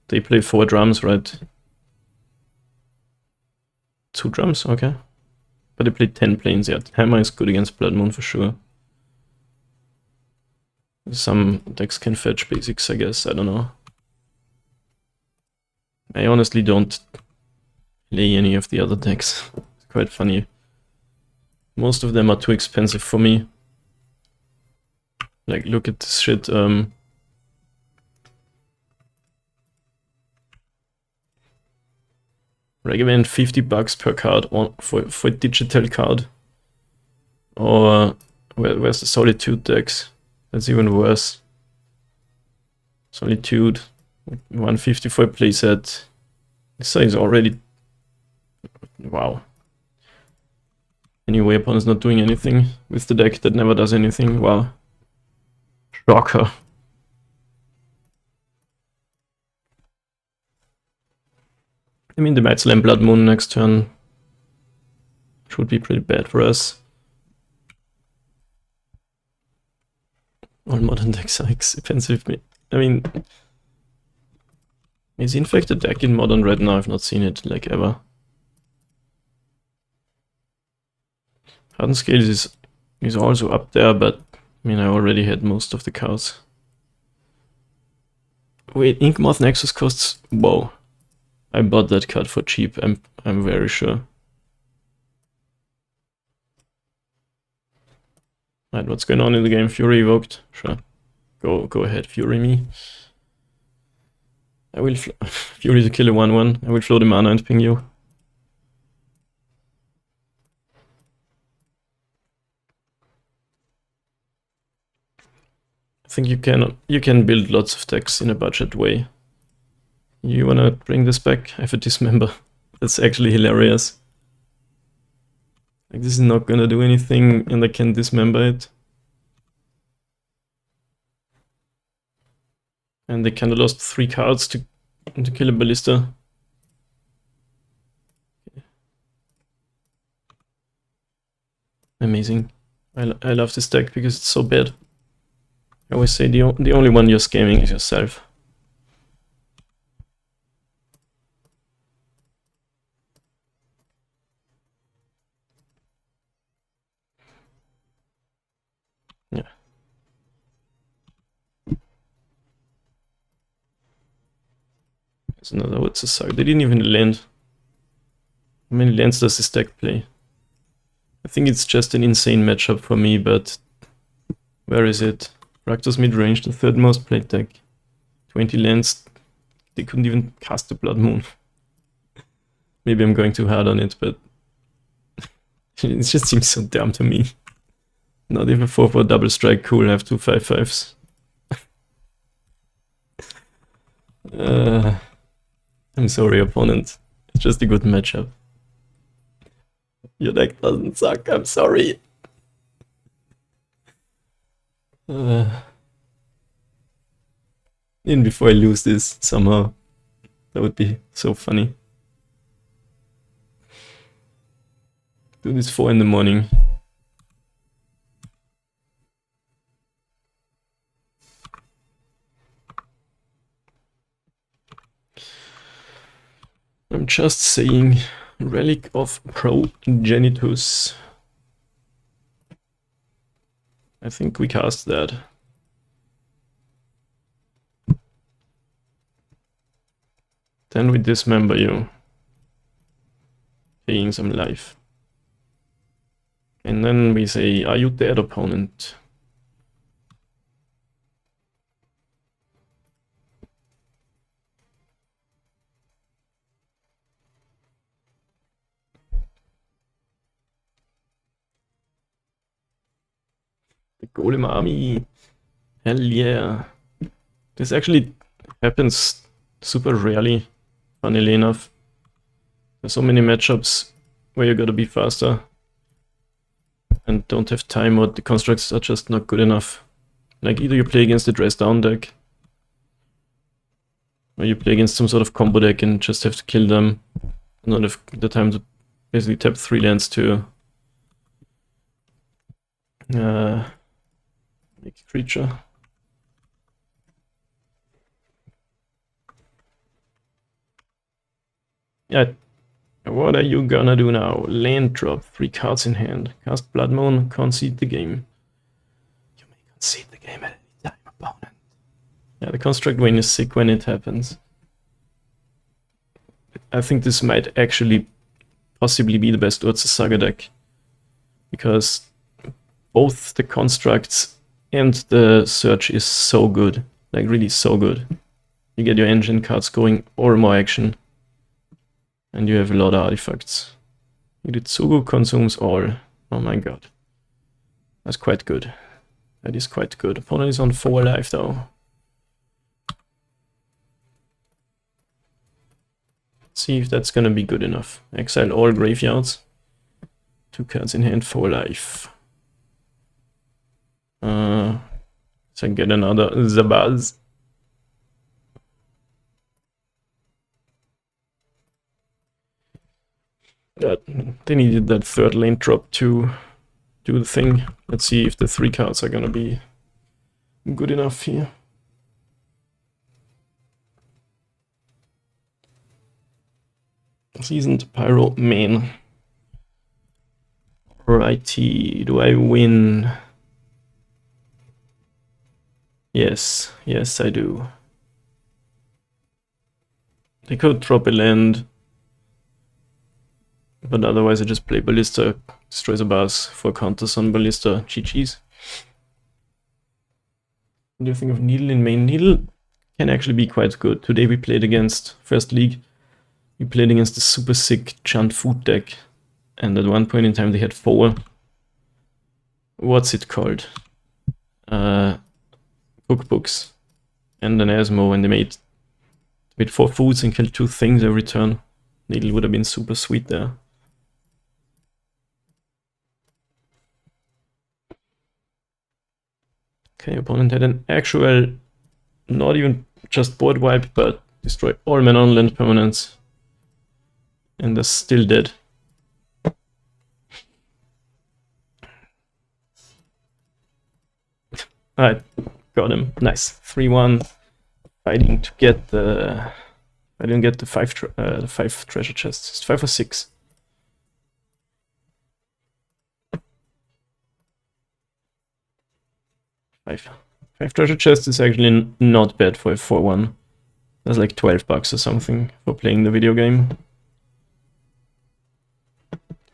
They play 4 drums, right? 2 drums, okay. But they play 10 planes, yeah. Hammer is good against Blood Moon for sure. Some decks can fetch basics, I guess, I don't know. I honestly don't play any of the other decks. It's quite funny. Most of them are too expensive for me. Like, look at this shit. Recommend $50 per card for a digital card. Or where's the Solitude decks? That's even worse. Solitude, 150 for a playset. This is already... Wow. Anyway, opponent's not doing anything with the deck that never does anything. Wow. Shocker. I mean, they might slam Blood Moon next turn. Which would be pretty bad for us. All modern decks are expensive. I mean... Is in fact a deck in Modern right now? I've not seen it, like, ever. Hardened Scales is also up there, but I mean, I already had most of the cards. Wait, Inkmoth Nexus costs... Whoa. I bought that card for cheap, I'm very sure. Right, what's going on in the game? Fury evoked? Sure. Go ahead, Fury me. I will Fury to kill a 1/1. I will flow the mana and ping you. I think you can build lots of decks in a budget way. You wanna bring this back? I have a Dismember. That's actually hilarious. Like, this is not gonna do anything and I can Dismember it. And they kinda lost 3 cards to kill a Ballista. Amazing. I love this deck because it's so bad. I always say the only one you're scamming is yourself. Yeah. There's another what's a suck. They didn't even land. How many lands does this deck play? I think it's just an insane matchup for me, but where is it? Rakdos mid-range, the 3rd most played deck. 20 lands, they couldn't even cast the Blood Moon. Maybe I'm going too hard on it, but it just seems so dumb to me. Not even 4/4 double strike, cool, I have 2 5/5s. I'm sorry, opponent. It's just a good matchup. Your deck doesn't suck, I'm sorry. Even before I lose this somehow. That would be so funny. Do this 4 in the morning. I'm just saying, Relic of Progenitus. I think we cast that. Then we dismember you, paying some life. And then we say, are you dead, opponent? The Golem Army. Hell yeah. This actually happens super rarely, funnily enough. There's so many matchups where you gotta be faster and don't have time, or the constructs are just not good enough. Like, either you play against a dress down deck, or you play against some sort of combo deck and just have to kill them. Not have the time to basically tap 3 lands to make a creature. Yeah. What are you gonna do now? Land drop, 3 cards in hand. Cast Blood Moon, concede the game. You may concede the game at any time, opponent. Yeah, the construct win is sick when it happens. I think this might actually possibly be the best Urza Saga deck. Because both the constructs and the search is so good. Like really so good. You get your engine cards going or more action. And you have a lot of artifacts. Yuritsugu consumes all. Oh my god. That's quite good. That is quite good. Opponent is on 4 life though. Let's see if that's gonna be good enough. Exile all graveyards. 2 cards in hand, 4 life. So I get another Zabaz. They needed that 3rd lane drop to do the thing. Let's see if the 3 cards are gonna be good enough here. Seasoned Pyro main. Righty, do I win? Yes, yes I do. They could drop a land. But otherwise I just play Ballista, destroys a bus for counters on Ballista, GG's. What do you think of Needle in main? Needle can actually be quite good. Today we played against, first league, we played against the super sick Chant Food deck. And at one point in time they had 4, what's it called? Cookbooks. And an Asmo, and they made 4 foods and killed 2 things every turn. Needle would have been super sweet there. Okay, opponent had an actual, not even just board wipe, but destroy all mana on land permanents. And they're still dead. Alright, got him. Nice. 3-1. Fighting to get the... I didn't get the 5 treasure chests. It's 5 or 6. Five treasure chests is actually not bad for a 4-1. That's like $12 or something for playing the video game.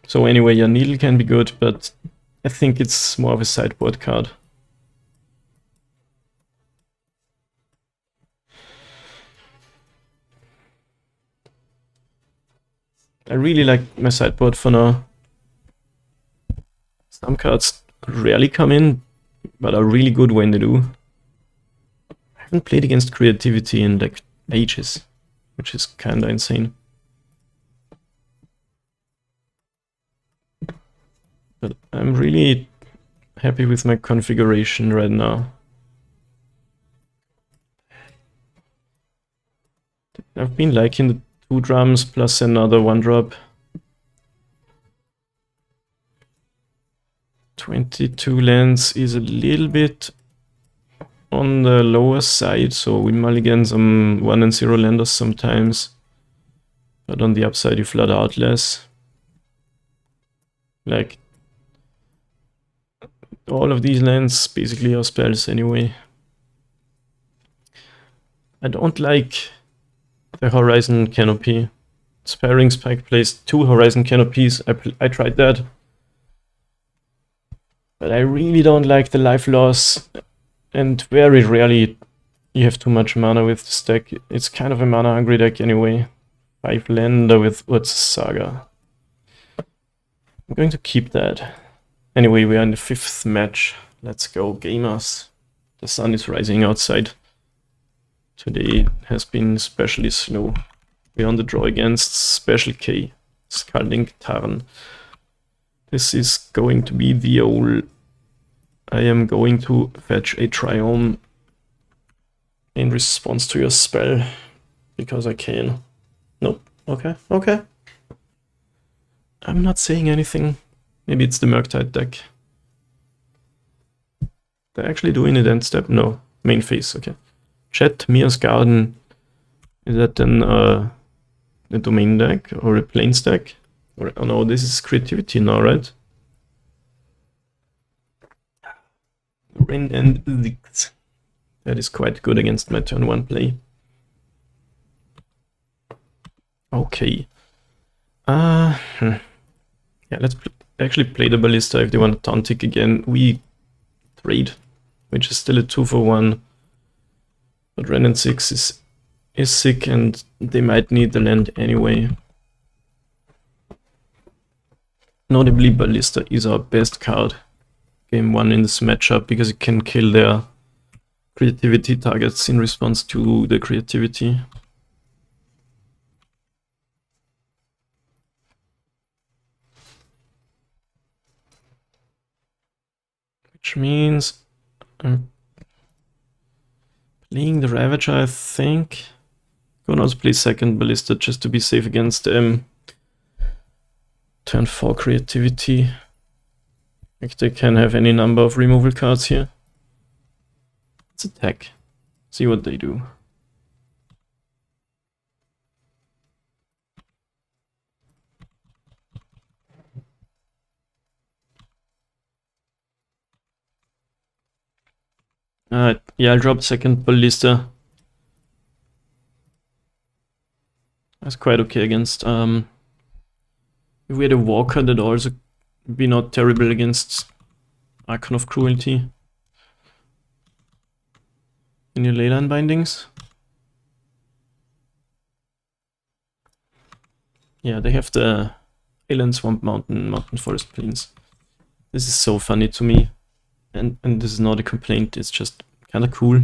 So anyway, your Needle can be good, but I think it's more of a sideboard card. I really like my sideboard for now. Some cards rarely come in, but are really good when they do. I haven't played against creativity in like ages, which is kinda insane. But I'm really happy with my configuration right now. I've been liking the 2 drums plus another 1-drop. 22 lands is a little bit on the lower side, so we mulligan some 1 and 0 landers sometimes. But on the upside you flood out less. Like, all of these lands basically are spells anyway. I don't like the Horizon Canopy. Sparring Spike plays 2 Horizon Canopies. I tried that. But I really don't like the life loss. And very rarely you have too much mana with this deck. It's kind of a mana hungry deck anyway. 5 lander with Urza Saga. I'm going to keep that. Anyway, we are in the 5th match. Let's go, gamers. The sun is rising outside. Today has been especially slow. We're on the draw against Special K, Scalding Tarn. This is going to be the old... I am going to fetch a Triome response to your spell, because I can. Nope. Okay, okay. I'm not saying anything. Maybe it's the Murktide deck. They're actually doing it end step? No. Main phase, okay. Chat, Mia's Garden. Is that then a domain deck or a plains deck? Or, oh no, this is creativity now, right? Ren and Zix. That is quite good against my turn 1 play. Okay. Yeah, let's actually play the Ballista if they want to Tauntic again. We trade, which is still a 2-for-1. But Ren and Zix is sick and they might need the land anyway. Notably, Ballista is our best card. Game 1 in this matchup because it can kill their creativity targets in response to the creativity. Which means I'm playing the Ravager, I think. Gonna also play second Ballista just to be safe against turn 4 creativity. Like they can have any number of removal cards here. Let's attack. See what they do. Yeah, I'll drop second Ballista. That's quite okay against if we had a Walker, that'd also be not terrible against Archon of Cruelty. Any Leyline bindings? Yeah, they have the Island, Swamp, Mountain, Forest, Plains. This is so funny to me. And this is not a complaint, it's just kinda cool.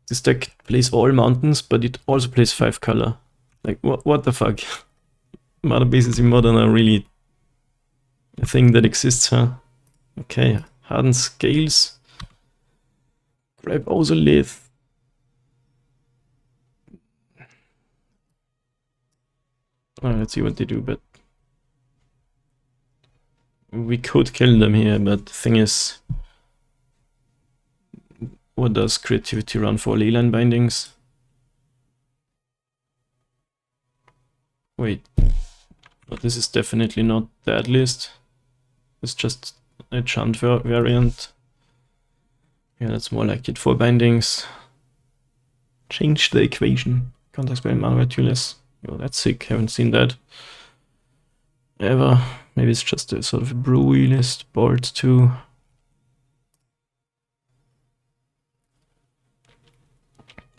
This deck plays all mountains, but it also plays 5 color. Like, what the fuck? Mana bases in Modern are really a thing that exists, huh? Okay, Hardened Scales. Grab Ozolith. Let's see what they do, but we could kill them here, but the thing is, what does creativity run for? Leyline bindings? Wait, but this is definitely not that list. It's just a chant variant. Yeah, that's more like it. 4 bindings. Change the equation. Contact spell mana Tulis. Oh, that's sick. Haven't seen that ever. Maybe it's just a sort of a brewy list. Board too.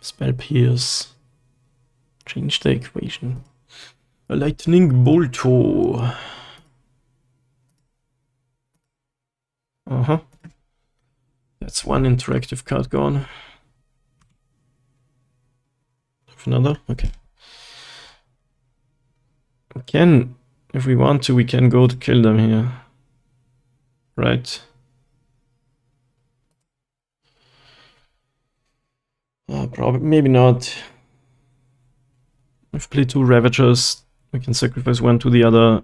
Spell Pierce. Change the equation. A Lightning Bolto. That's one interactive card gone. Have another? Okay. We can, if we want to, we can go to kill them here. Right. Probably, maybe not. We've played 2 Ravagers. We can sacrifice one to the other.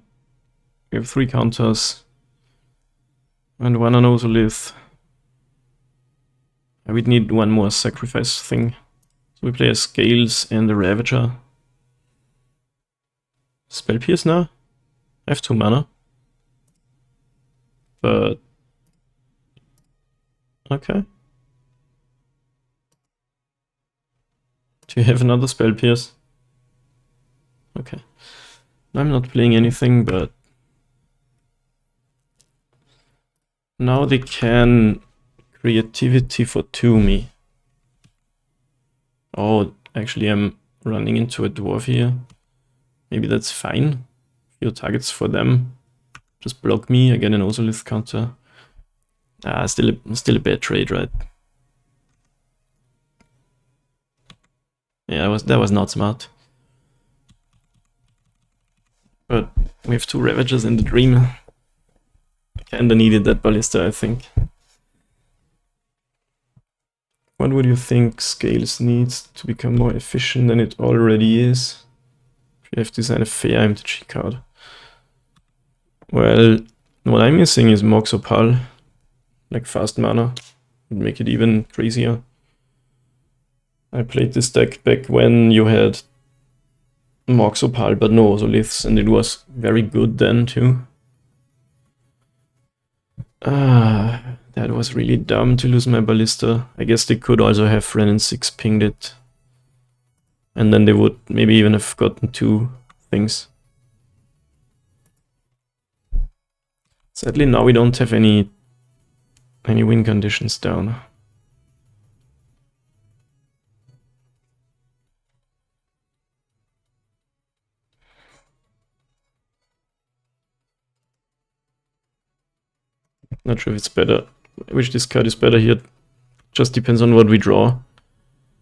We have 3 counters. And 1 on Ozolith. I would need 1 more sacrifice thing. So we play a Scales and a Ravager. Spell Pierce now? I have 2 mana. But... okay. Do you have another Spell Pierce? Okay. I'm not playing anything, but... now they can creativity for 2 me. Oh, actually I'm running into a dwarf here. Maybe that's fine. Few targets for them. Just block me, I get an Ozolith counter. Still a bad trade, right? Yeah, that was not smart. But we have 2 Ravagers in the Dream. Kinda needed that Ballista, I think. What would you think Scales needs to become more efficient than it already is? If you have to design a fair MTG card. Well, what I'm missing is Mox Opal, like fast mana, would make it even crazier. I played this deck back when you had Mox Opal but no Ozoliths, and it was very good then too. That was really dumb to lose my Ballista. I guess they could also have Ren and 6 pinged it. And then they would maybe even have gotten 2 things. Sadly now we don't have any win conditions down. Not sure if it's better. I wish this card is better here. Just depends on what we draw.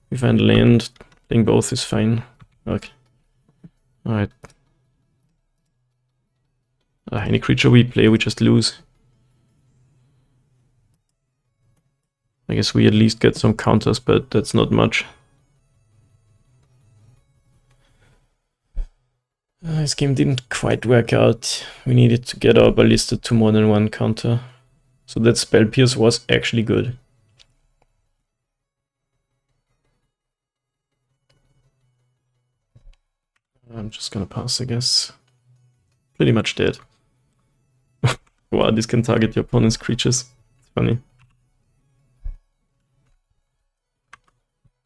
We find land, playing both is fine. Okay. Alright. Any creature we play, we just lose. I guess we at least get some counters, but that's not much. This game didn't quite work out. We needed to get our Ballista to more than 1 counter. So that Spell Pierce was actually good. I'm just gonna pass, I guess. Pretty much dead. Wow, this can target your opponent's creatures. It's funny.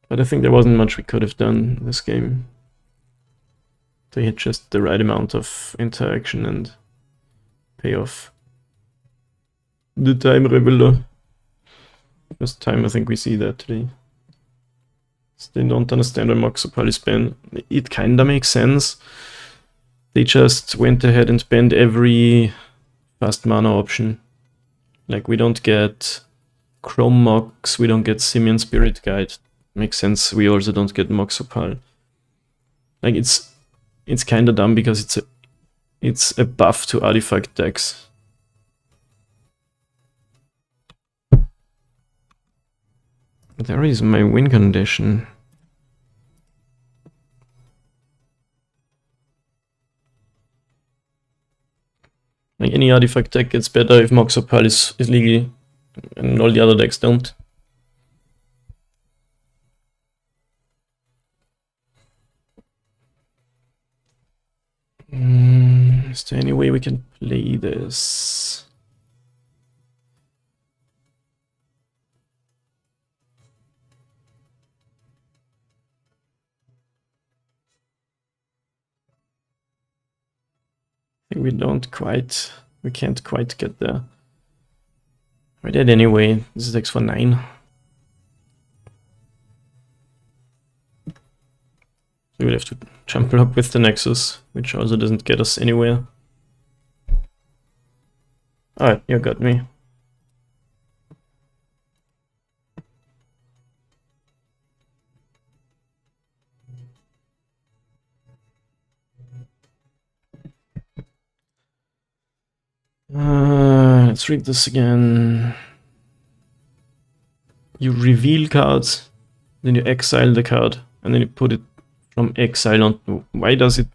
But I think there wasn't much we could have done in this game. They had just the right amount of interaction and payoff. The time revealer. First time I think we see that today. They don't understand why Mox Opal is banned. It kinda makes sense. They just went ahead and banned every fast mana option. Like we don't get Chrome Mox, we don't get Simian Spirit Guide. Makes sense. We also don't get Mox Opal. Like it's kinda dumb because it's a buff to artifact decks. There is my win condition. Like any artifact deck gets better if Mox Opal is legal and all the other decks don't. Is there any way we can play this? I think we can't quite get there. We did anyway. This is X for 9. So we'll have to jump block with the Nexus, which also doesn't get us anywhere. Alright, you got me. Let's read this again. You reveal cards, then you exile the card, and then you put it from exile on. Why does it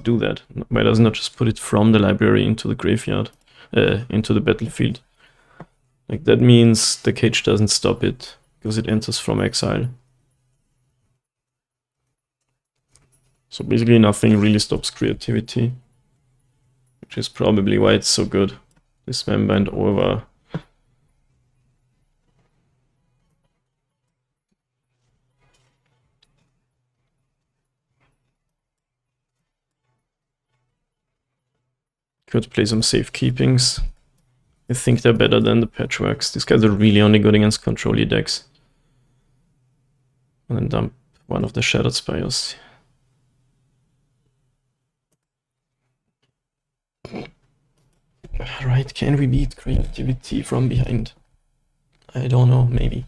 do that? Why does it not just put it from the library into the graveyard, into the battlefield? Like that means the cage doesn't stop it because it enters from exile. So basically nothing really stops creativity, which is probably why it's so good. This Membind over. Could play some safekeepings. I think they're better than the patchworks. These guys are really only good against control-y decks. And then dump one of the Shattered Spires. Right, can we beat creativity from behind? I don't know, maybe.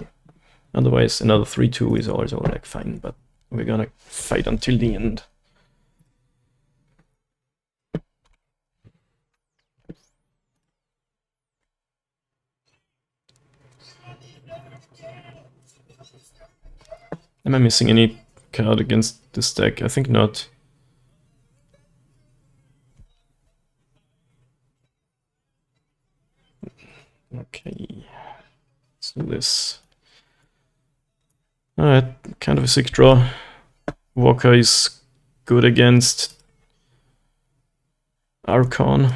Otherwise, another 3-2 is also like fine, but we're gonna fight until the end. Am I missing any card against this deck? I think not. Okay, let's do this. Alright, kind of a sick draw. Walker is good against Archon.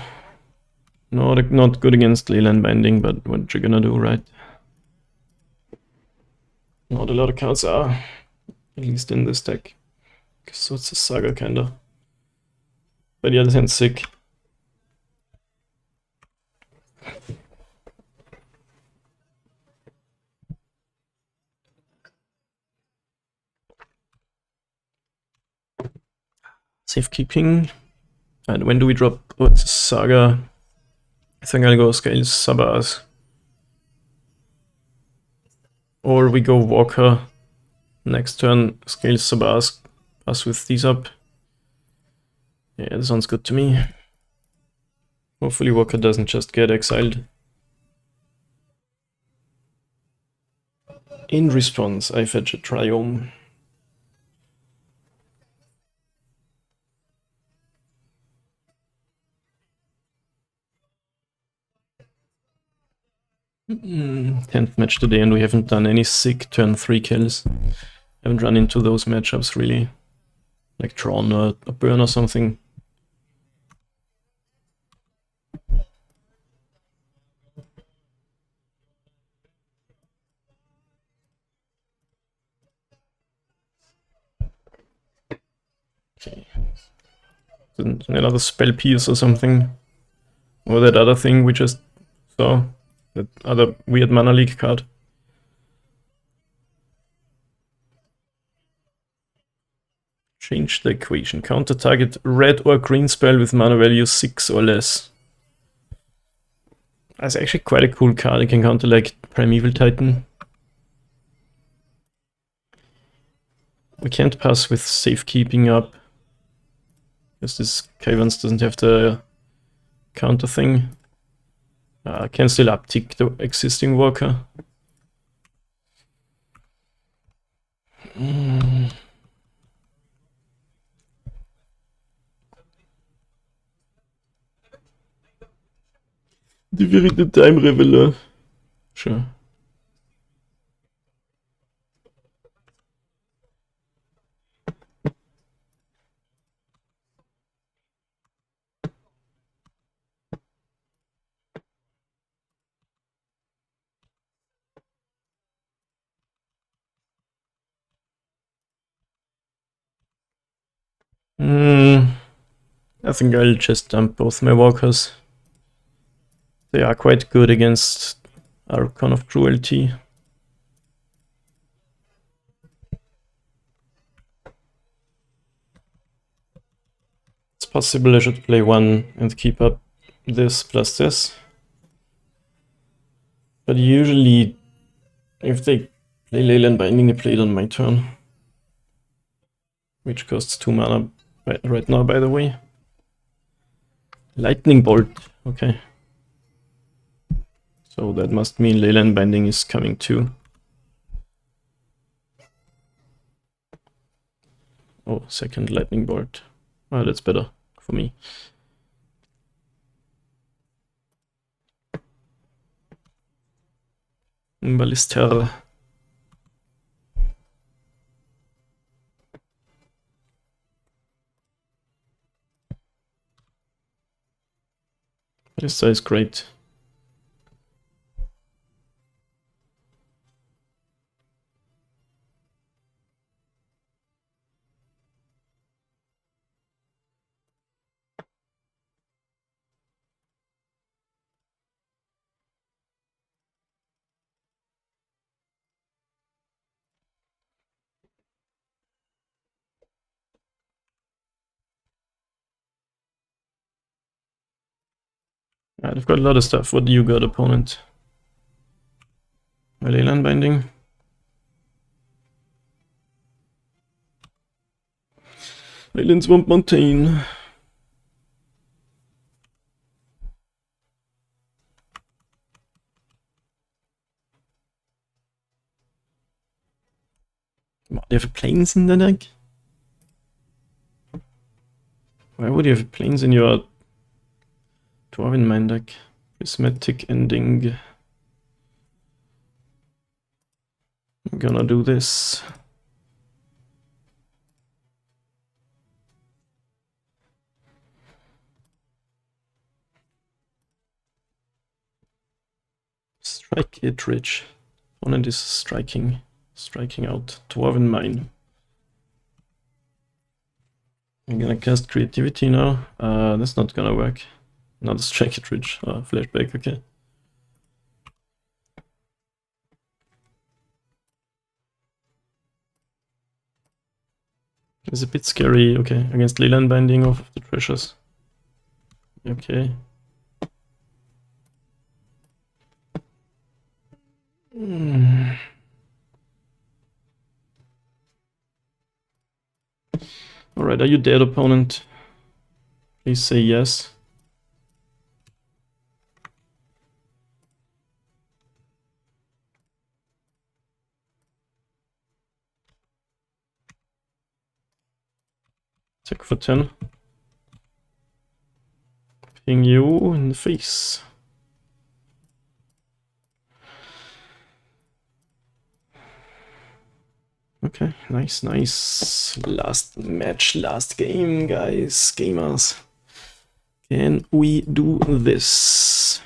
No, not good against Leyland Binding, but what you're gonna do, right? Not a lot of cards are, at least in this deck. So it's a saga kinda. But yeah, this hand's sick. Safekeeping. And when do we drop? Oh, it's a saga. I think I'll go Scales Sabas. Or we go Walker. Next turn, Scales Sabas. Us with these up. Yeah, this sounds good to me. Hopefully Walker doesn't just get exiled. In response, I fetch a Triome. Mm, 10th match today and we haven't done any sick turn 3 kills. Haven't run into those matchups really. Like Tron or a Burn or something. Okay. Another Spell Pierce or something. Or that other thing we just saw. That other weird Mana Leak card. Change the equation. Counter target red or green spell with mana value 6 or less. That's actually quite a cool card. You can counter like Primeval Titan. We can't pass with safekeeping up. Because this Kyvans doesn't have the counter thing. I can still uptick the existing Walker. Divide the Time Reveler. Sure. I think I'll just dump both my Walkers. They are quite good against Archon of Cruelty. It's possible I should play one and keep up this plus this. But usually, if they play Leyland Binding, I play it on my turn. Which costs 2 mana right now, by the way. Lightning Bolt, okay. So that must mean Leyland Binding is coming too. Oh, second Lightning Bolt. Oh, that's better for me. Ballister. Ballister is great. Yeah, they've got a lot of stuff. What do you got, opponent? Leyland Binding. Leyland Swamp Mountain. Do you have planes in the deck? Why would you have planes in your Dwarven Mine deck? Prismatic Ending. I'm gonna do this. Strike it, Rich. Opponent is striking out. Dwarven Mine. I'm gonna cast Creativity now. That's not gonna work. Another Strike it, Rich. Flashback, okay. It's a bit scary, okay. Against Leyline Binding of the Treasures. Okay. Alright, are you dead, opponent? Please say yes. Attack for 10. Ping you in the face. Okay, nice, nice. Last match, last game, guys, gamers. Can we do this?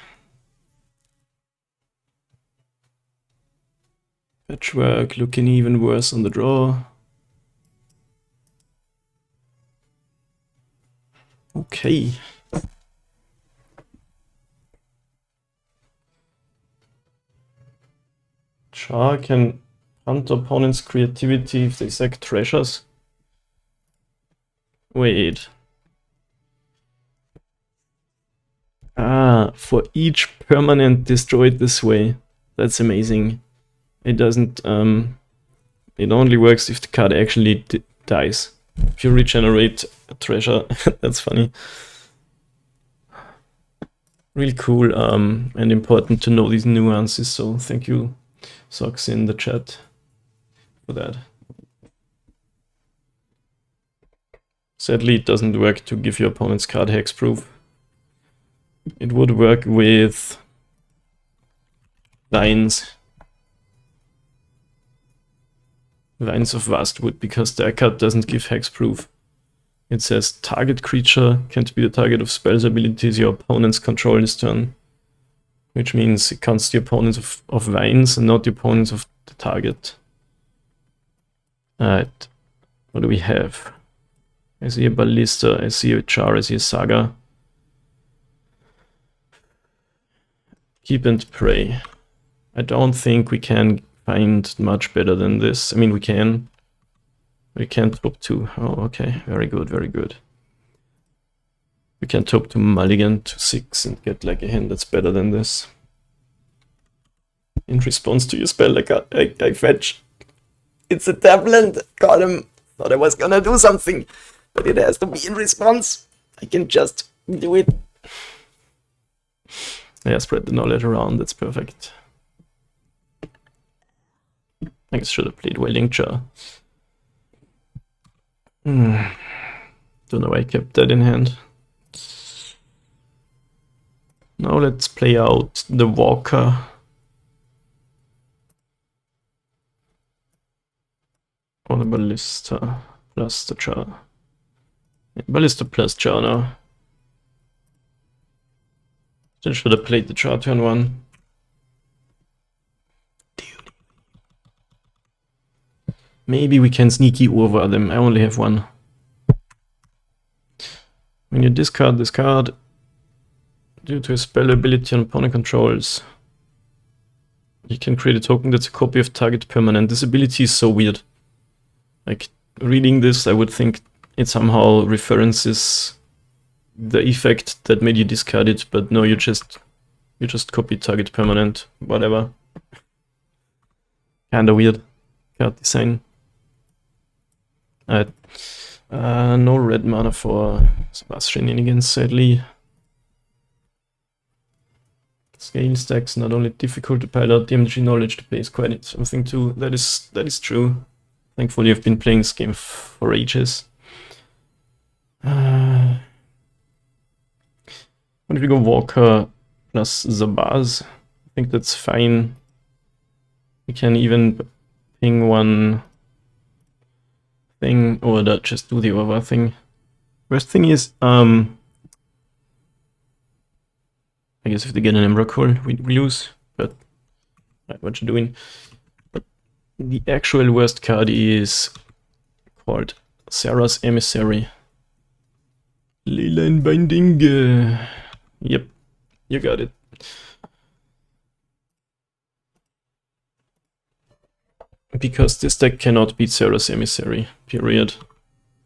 Patchwork looking even worse on the draw. Okay. Char can hunt opponent's creativity if they sack treasures. Wait. For each permanent destroyed this way. That's amazing. It doesn't, it only works if the card actually dies. If you regenerate a treasure, that's funny. Really cool, and important to know these nuances, so thank you, Socks, in the chat for that. Sadly, it doesn't work to give your opponent's card hexproof. It would work with Vines of Vastwood, because their card doesn't give hexproof. It says target creature can't be the target of spells abilities your opponents control this turn. Which means it counts the opponents of Vines and not the opponents of the target. Alright, what do we have? I see a Ballista, I see a Char, I see a Saga. Keep and Pray. I don't think we can find much better than this. I mean, we can. We can top 2. Oh, okay. Very good, very good. We can top 2 Mulligan to 6 and get like a hand that's better than this. In response to your spell, I fetch. It's a tablet. Got him. Thought I was gonna do something, but it has to be in response. I can just do it. Yeah, spread the knowledge around. That's perfect. I guess should have played Wailing Jar. Don't know why I kept that in hand. Now let's play out the Walker. Or the Ballista plus the Char. Yeah, Ballista plus Char now. Still should have played the Char turn 1. Maybe we can sneaky over them. I only have 1. When you discard this card, due to a spell ability on opponent controls, you can create a token that's a copy of target permanent. This ability is so weird. Like, reading this, I would think it somehow references the effect that made you discard it, but no, you just copy target permanent, whatever. Kinda weird card design. No red mana for Smash Shenanigans, sadly. Scale stacks not only difficult to pile out, the MTG knowledge to play is quite something too. That is true. Thankfully, I've been playing this game for ages. What if we go Walker plus Zabaz? I think that's fine. We can even ping one thing, or just do the other thing. Worst thing is, I guess if they get an Merfolk, we lose, but right, what you doing? But the actual worst card is called Sarah's Emissary. Leyline Binding. Yep, you got it. Because this deck cannot beat Sarah's Emissary, period.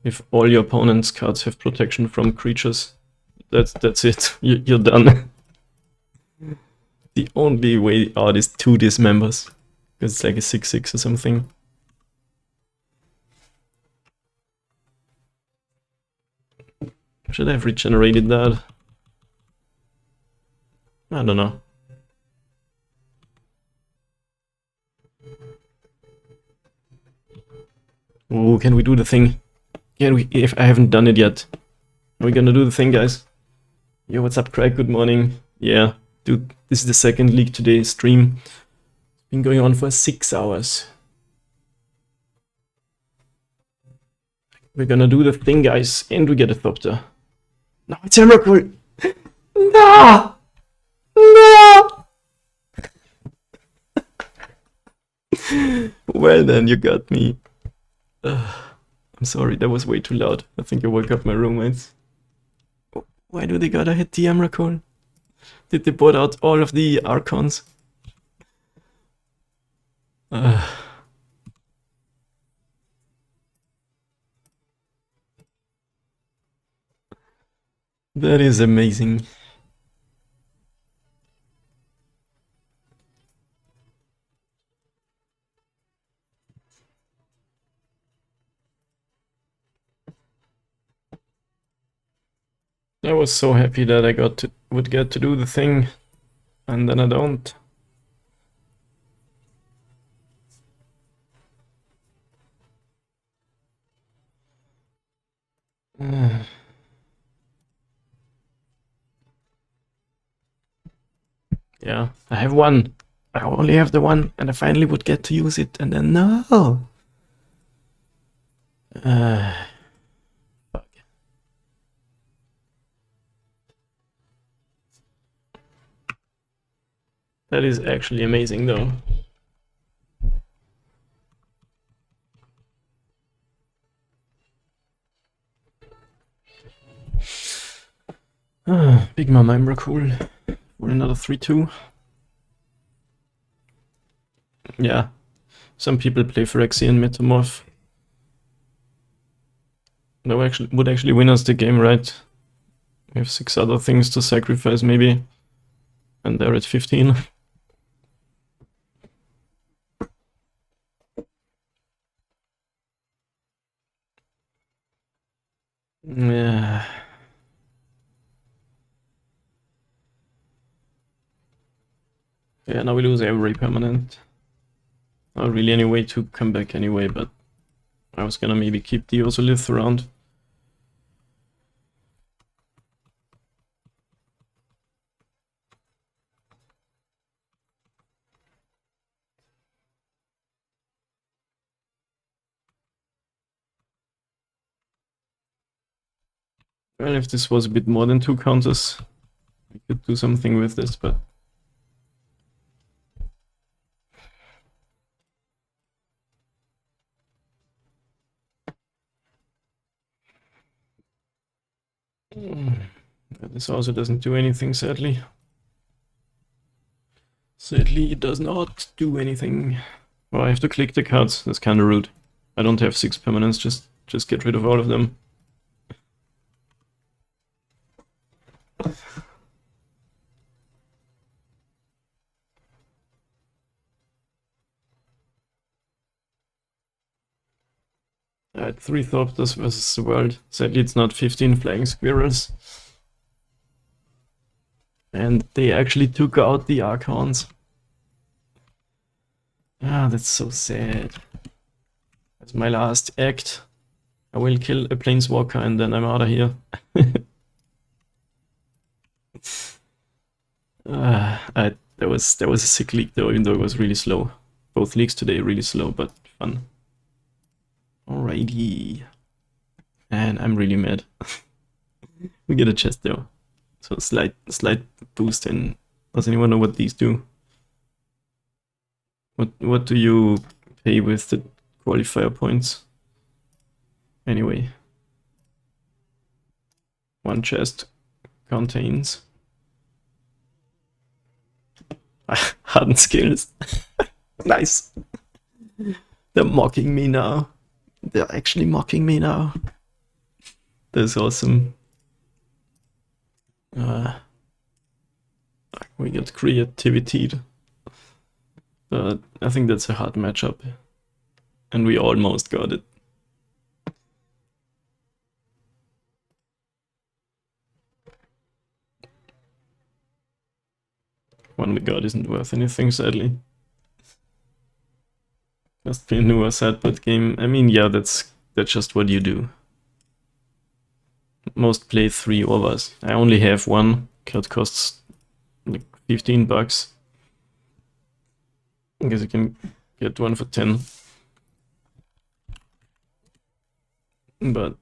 If all your opponent's cards have protection from creatures, that's it. You're done. The only way out is 2 dismembers. Because it's like a 6/6 or something. Should I have regenerated that? I don't know. Oh, can we do the thing? Can we? If I haven't done it yet. Are we gonna do the thing, guys? Yo, what's up, Craig? Good morning. Yeah, dude, this is the second League Today stream. It's been going on for 6 hours. We're gonna do the thing, guys, and we get a Thopter. No, it's a Merfolk! No! No! Well then, you got me. I'm sorry, that was way too loud. I think I woke up my roommates. Why do they gotta hit the Merfolk? Did they put out all of the Archons? That is amazing. I was so happy that I would get to do the thing, and then I don't. Yeah, I have one. I only have the one, and I finally would get to use it, and then no. Fuck. That is actually amazing, though. Big Mama Merfolk for another 3/2. Yeah, some people play Phyrexian Metamorph. That would actually win us the game, right? We have 6 other things to sacrifice, maybe. And they're at 15. Yeah. Yeah, now we lose every permanent. Not really any way to come back anyway, but I was gonna maybe keep the Osolith around. Well, if this was a bit more than 2 counters, I could do something with this, but... This also doesn't do anything, sadly. Sadly, it does not do anything. Well, I have to click the cards, that's kinda rude. I don't have 6 permanents, just get rid of all of them. I had 3 Thopters versus the world. Sadly, it's not 15 flying squirrels. And they actually took out the Archons. Ah, that's so sad. That's my last act. I will kill a Planeswalker and then I'm out of here. That was a sick league though, even though it was really slow. Both leagues today really slow, but Fun. Alrighty. And I'm really mad. We get a chest though. So slight boost in. Does anyone know what these do? What do you pay with the qualifier points? Anyway. One chest contains hardened skills. Nice. They're mocking me now. They're actually mocking me now. That's awesome. We got creativity. But I think that's a hard matchup. And we almost got it. One we got isn't worth anything, sadly. Must be a newer sideboard game. I mean, yeah, that's just what you do. Most play 3 overs. I only have one. It costs like $15. I guess you can get one for 10. But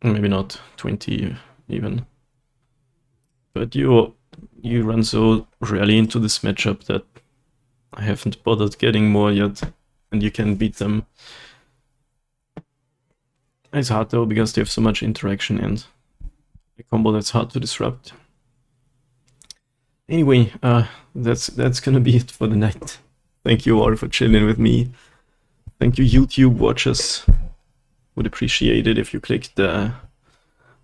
maybe not 20 even. But you run so rarely into this matchup that I haven't bothered getting more yet, and you can beat them. It's hard though, because they have so much interaction and a combo that's hard to disrupt. Anyway, that's gonna be it for the night. Thank you all for chilling with me. Thank you YouTube watchers. Would appreciate it if you clicked the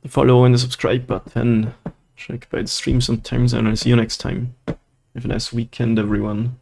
follow and the subscribe button. Check by the stream sometimes, and I'll see you next time. Have a nice weekend, everyone.